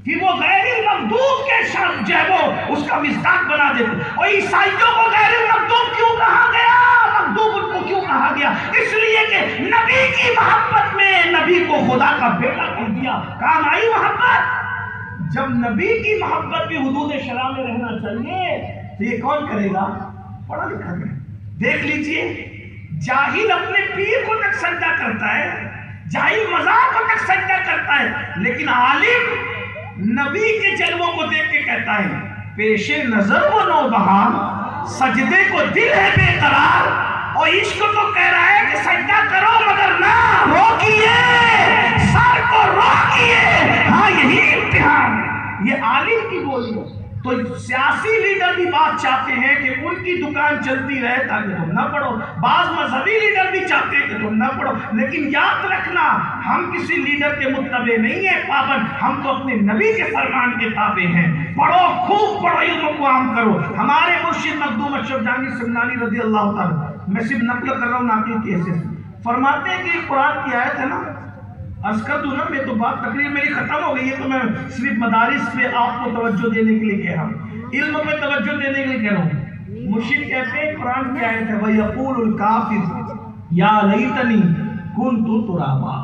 Speaker 1: کہ وہ غیر المغضوب کے شرط جو ہے وہ اس کا مصداق بنا دیتے۔ اور عیسائیوں کو غیر المغضوب کیوں کہا گیا، مغضوب ان کو کیوں کہا گیا؟ اس لیے کہ نبی کی محبت میں نبی کو خدا کا بیٹا کہہ دیا، کام آئی محبت۔ جب نبی کی محبت بھی حدود شرع میں رہنا چاہیے تو یہ کون کرے گا؟ پڑھا لکھا ہے۔ دیکھ لیجئے، جاہل اپنے پیر کو تک سجدہ کرتا ہے، جاہل مزار کو تک سجدہ کرتا ہے، لیکن عالم نبی کے جلووں کو دیکھ کے کہتا ہے پیش نظر وہ نوبہار، سجدے کو دل ہے بے قرار، اور عشق تو کہہ رہا ہے کہ سجدہ کرو مگر نہ روکیے، سر کو روکیے، ہاں یہی امتحان ہے۔ یہ عالم کی بولی ہے۔ تو سیاسی لیڈر بھی بات چاہتے ہیں کہ ان کی دکان چلتی رہے تاکہ تم نہ پڑھو، بعض مذہبی لیڈر بھی چاہتے ہیں کہ تم نہ پڑھو، لیکن یاد رکھنا ہم کسی لیڈر کے متبع نہیں ہیں پابند، ہم تو اپنے نبی کے فرمان کے تابع ہیں۔ پڑھو، خوب پڑھو، علم کو عام کرو۔ ہمارے مرشد مخدوم اشرف جہانگیر سمنانی رضی اللہ تعالیٰ، میں صرف نقل کر رہا ہوں ناقل کی حیثیت سے، فرماتے ہیں کہ قرآن کی آیت ہے نا، عرض کر دوں نا، میں تو بات تقریر میری ختم ہو گئی ہے، تو میں صرف مدارس پہ آپ کو توجہ دینے کے لیے کہہ رہا ہوں، علم پہ توجہ دینے کے لیے کہہ رہا ہوں۔ مرشد کہتے ہیں قرآن کی آیت ہے وَيَقُولُ الْكَافِرُ يَا لَيْتَنِي كُنْتُ تُرَابًا۔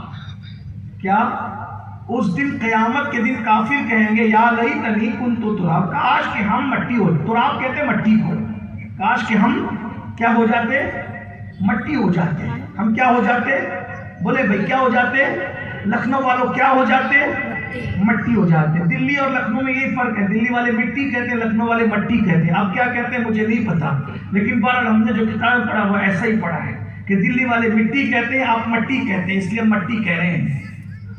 Speaker 1: کیا اس دن قیامت کے دن کافر کہیں گے یا لیتنی کنت تراب، کاش کہ ہم مٹی ہو، تراب کہتے ہیں مٹی کو، کاش کہ ہم کیا ہو جاتے؟ مٹی ہو جاتے۔ ہم کیا ہو جاتے؟ بولے بھائی کیا ہو جاتے؟ لکھنؤ والوں کیا ہو جاتے؟ مٹی ہو جاتے ہیں. دلی اور لکھنؤ میں یہی فرق ہے. دلی والے مٹی کہتے ہیں, لکھنؤ والے مٹی کہتے ہیں. اب کیا کہتے ہیں مجھے نہیں پتا, لیکن بہرحال ہم نے جو کتاب پڑھا وہ ایسا ہی پڑھا ہے کہ دلی والے مٹی کہتے ہیں, آپ مٹی کہتے ہیں, اس لیے ہم مٹی کہہ رہے ہیں.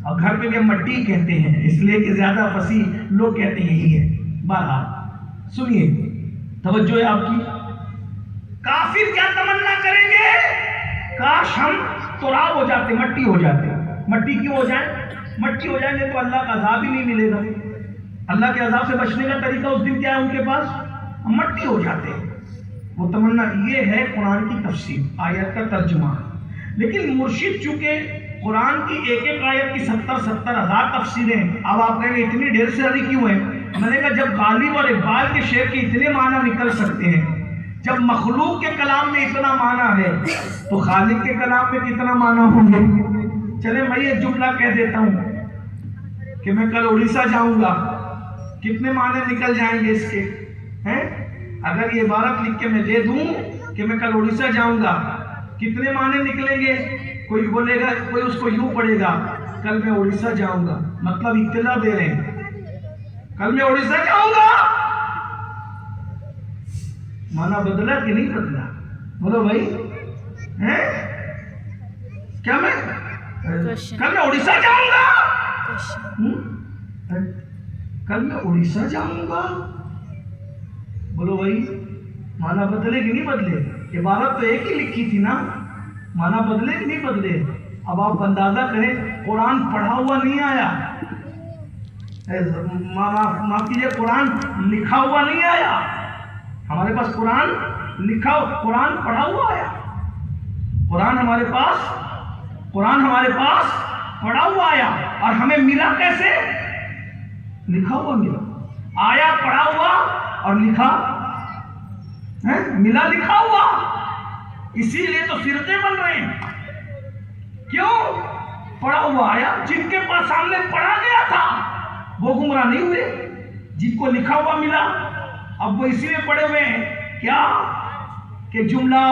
Speaker 1: اور گھر پہ بھی ہم مٹی کہتے ہیں اس لیے کہ زیادہ فصیح لوگ کہتے ہیں یہی ہے. بہرحال سنیے, توجہ ہے آپ کی. کافر کیا تمنا کریں گے, کاش ہم تراب ہو جاتے, مٹی ہو جاتے. مٹی کیوں ہو جائیں؟ مٹی ہو جائیں گے تو اللہ کا عذاب ہی نہیں ملے گا. اللہ کے عذاب سے بچنے کا طریقہ اس دن کیا ہے ان کے پاس؟ مٹی ہو جاتے ہیں. وہ تمنا یہ ہے قرآن کی تفسیر, آیت کا ترجمہ. لیکن مرشد چونکہ قرآن کی ایک ایک آیت کی 70,000 تفسیریں, اب آپ کہیں گے اتنی ڈھیر ساری کیوں ہیں؟ میں نے کہا جب غالب اور اقبال کے شعر کے اتنے معنی نکل سکتے ہیں, جب مخلوق کے کلام میں اتنا معنی ہے تو خالق کے کلام میں کتنا معنی ہوں گے. چلے میں یہ جملہ کہہ دیتا ہوں کہ میں کل اڑیسہ جاؤں گا, کتنے معنی نکل جائیں گے اس کے ہیں؟ اگر یہ عبارت لکھ کے میں دے دوں کہ میں کل اڑیسہ جاؤں گا, کتنے معنی نکلیں گے؟ کوئی بولے گا, کوئی اس کو یوں پڑھے گا کل میں اڑیسہ جاؤں گا, مطلب اطلاع دے رہے ہیں کل میں اڑیسہ جاؤں گا. معنی بدلا کہ نہیں بدلا؟ بولو بھائی, ہیں کیا میں کل میں اڑیسہ جاؤں گا, کل میں اڑیسہ جاؤں گا. بولو بھائی معنی بدلے کہ نہیں بدلے؟ عبارت تو ایک ہی لکھی تھی نا, معنی بدلے کہ نہیں بدلے؟ اب آپ اندازہ کریں, قرآن پڑھا ہوا نہیں آیا, معاف کیجیے, قرآن لکھا ہوا نہیں آیا. ہمارے پاس قرآن لکھا, قرآن پڑھا ہوا آیا. قرآن ہمارے پاس پڑھا ہوا آیا. اور ہمیں ملا کیسے؟ لکھا ہوا ملا. آیا پڑھا ہوا اور لکھا ملا لکھا ہوا. اسی لیے تو فرقے بن رہے ہیں. کیوں؟ پڑھا ہوا آیا. جن کے پاس سامنے پڑھا گیا تھا وہ گمراہ نہیں ہوئے, جن کو لکھا ہوا ملا اب وہ اسی میں پڑے ہوئے ہیں. کیا کہ جملہ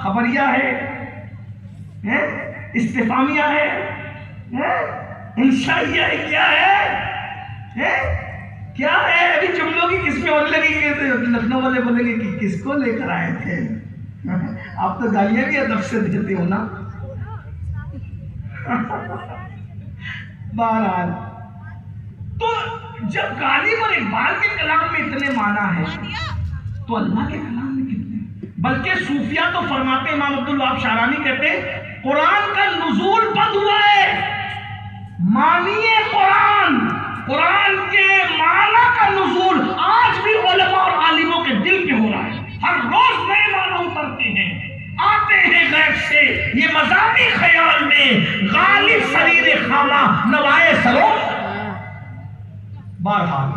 Speaker 1: خبریہ ہے, استفہامیہ ہے, انشائیہ ہے, کیا ہے؟ ابھی جملوں کی قسمیں ہونے لگی کہ لکھنؤ والے بولیں گے کہ کس کو لے کر آئے تھے. آپ تو گالیاں بھی ادب سے دیتے ہو نا. بہرحال تو جب غالب اور اقبال کے کلام میں اتنے معنی ہے تو اللہ کے کلام میں کتنے؟ بلکہ صوفیہ تو فرماتے, امام عبدالوہاب شعرانی کہتے ہیں قرآن کا نزول بند ہوا ہے. معنی قرآن کے معنی کا نزول آج بھی علماء اور عالموں کے دل پہ ہو رہا ہے. ہر روز نئے معنی اترتے ہیں, آتے ہیں غیب سے. یہ مذاہبی خیال میں غالب سریر خامہ نوائے سرو. بہرحال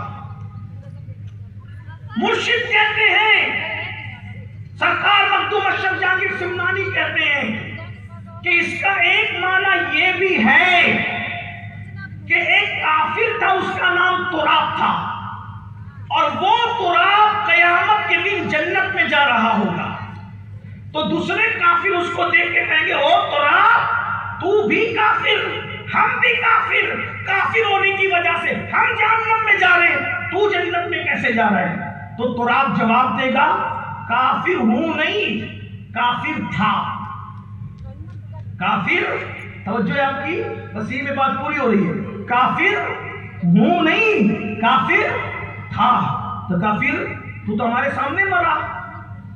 Speaker 1: مرشد کہتے ہیں, سرکار مخدوم اشرف جہانگیر سمنانی کہتے ہیں کہ اس کا ایک معنی یہ بھی ہے کہ ایک کافر تھا, اس کا نام تراب تھا, اور وہ تراب قیامت کے دن جنت میں جا رہا ہوگا. تو دوسرے کافر اس کو دیکھ کے کہیں گے او تراب تو بھی کافر, ہم بھی کافر, کافر ہونے کی وجہ سے ہم جہنم میں جا رہے ہیں, تو جنت میں کیسے جا رہے ہیں؟ تو تراب جواب دے گا کافر ہوں نہیں, کافر تھا. کافر, توجہ ہے آپ کی, وسیع میں بات پوری ہو رہی ہے. کافر ہوں نہیں, کافر تھا. تو کافر تو ہمارے سامنے مرا,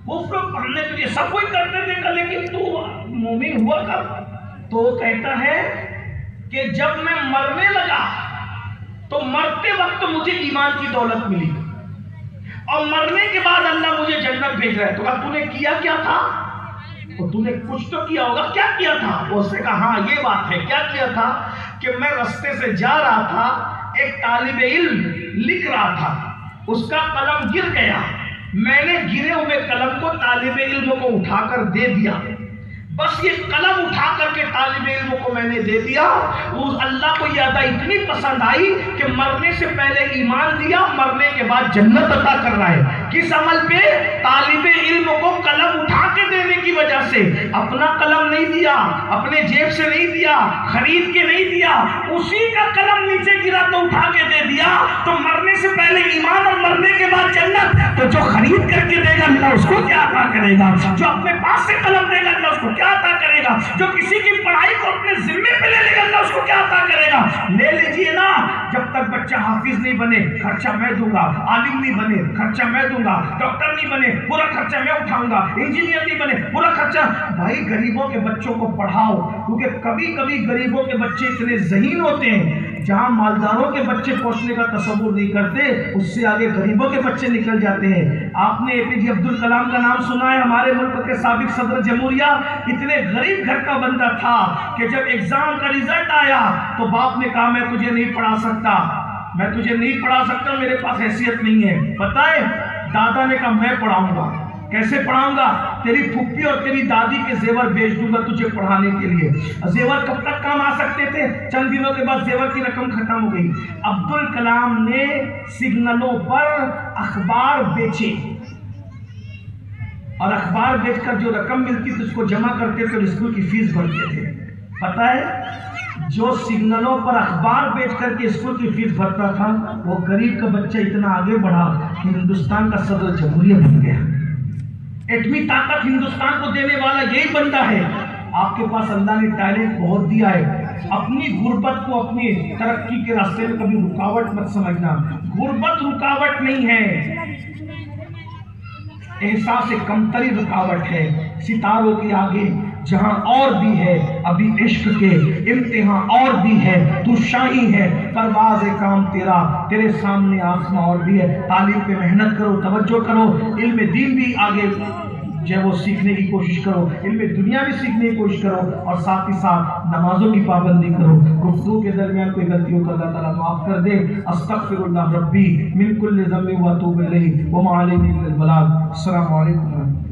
Speaker 1: ہم نے تجھے سب کوئی کرتے دیکھا, لیکن تو مومن ہوا کب؟ تو وہ کہتا ہے کہ جب میں مرنے لگا تو مرتے وقت مجھے ایمان کی دولت ملی, اور مرنے کے بعد اللہ مجھے جنت بھیج رہا ہے. تو اب تو نے کیا کیا تھا؟ تو تو نے کچھ تو کیا ہوگا. کیا کیا تھا؟ اس نے کہا ہاں یہ بات ہے. کیا کیا تھا؟ کہ میں رستے سے جا رہا تھا, ایک طالب علم لکھ رہا تھا, اس کا قلم گر گیا, میں نے گرے ہوئے قلم کو طالب علم کو اٹھا کر دے دیا. بس یہ قلم اٹھا کر کے طالب علم کو میں نے دے دیا. وہ اللہ کو یہ ادا اتنی پسند آئی کہ مرنے سے پہلے ایمان دیا, مرنے کے بعد جنت عطا کر رہا ہے. کس عمل پہ؟ طالب علم کو قلم اٹھا کے دینے کی وجہ سے. اپنا قلم نہیں دیا, اپنے جیب سے نہیں دیا, خرید کے نہیں دیا, اسی کا قلم نیچے گرا تو اٹھا کے دے دیا. تو مرنے سے پہلے ایمان اور مرنے کے بعد جنت. تو جو خرید کر کے دے گا اللہ اس کو کیا عطا کرے گا؟ جو اپنے پاس سے قلم دے گا اللہ اس کو کیا عطا کرے گا؟ جو کسی کی پڑھائی کو اپنے ذمے پہ لے لے گا اللہ اس کو کیا عطا کرے گا؟ لے لیجئے نا. جب تک بچہ حافظ نہیں بنے خرچہ میں دوں گا, عالم نہیں بنے خرچہ میں دوں گا, ڈاکٹر نہیں بنے پورا خرچہ میں اٹھاؤں گا, انجینئر نہیں بنے پورا خرچہ. بھائی غریبوں کے بچوں کو پڑھاؤ, کیونکہ کبھی کبھی غریبوں کے بچے اتنے ذہین ہوتے ہیں جہاں مالداروں کے بچے پہنچنے کا تصور نہیں کرتے, اس سے آگے غریبوں کے بچے نکل جاتے ہیں. آپ نے اے پی جے عبد الکلام کا نام سنا ہے, ہمارے ملک کے سابق صدر جمہوریہ. اتنے غریب گھر کا بندہ تھا کہ جب ایگزام کا رزلٹ آیا تو باپ نے کہا میں تجھے نہیں پڑھا سکتا, میں تجھے نہیں پڑھا سکتا, میرے پاس حیثیت نہیں ہے. پتہ ہے دادا نے کہا میں پڑھاؤں گا. کیسے پڑھاؤں گا؟ تیری پھپھی اور تیری دادی کے زیور بیچ دوں گا تجھے پڑھانے کے لیے. زیور کب تک کام آ سکتے تھے؟ چند دنوں کے بعد زیور کی رقم ختم ہو گئی. عبد الکلام نے سگنلوں پر اخبار بیچے اور اخبار بیچ کر جو رقم ملتی تھی اس کو جمع کرتے تھے اور اسکول کی فیس بھرتے تھے. پتہ ہے جو سگنلوں پر اخبار بیچ کر کے اسکول کی فیس بھرتا تھا وہ غریب کا بچہ اتنا آگے بڑھا کہ ہندوستان کا صدر جمہوریہ بن گیا. ایٹمی طاقت ہندوستان کو دینے والا یہی بندہ ہے. آپ کے پاس اللہ نے ٹیلنٹ بہت دیا ہے. اپنی غربت کو اپنی ترقی کے راستے میں کبھی رکاوٹ مت سمجھنا. غربت رکاوٹ نہیں ہے, احساس کمتری رکاوٹ ہے. ستاروں کے آگے جہاں اور بھی ہے ابھی عشق کے امتحان اور بھی ہے. تو شاہی ہے پرواز کام تیرا, تیرے سامنے آسماں اور بھی ہے. تعلیم پہ محنت کرو, توجہ کرو, علم دین بھی آگے جو ہے وہ سیکھنے کی کوشش کرو, علم دنیا بھی سیکھنے کی کوشش کرو, اور ساتھ ہی ساتھ نمازوں کی پابندی کرو. گفتگو کے درمیان کوئی غلطی ہو تو اللہ تعالیٰ معاف کر دے. استغفر اللہ ربی من کل ذنب و اتوب الیہ وما علیہ الا البلاغ. السلام علیکم.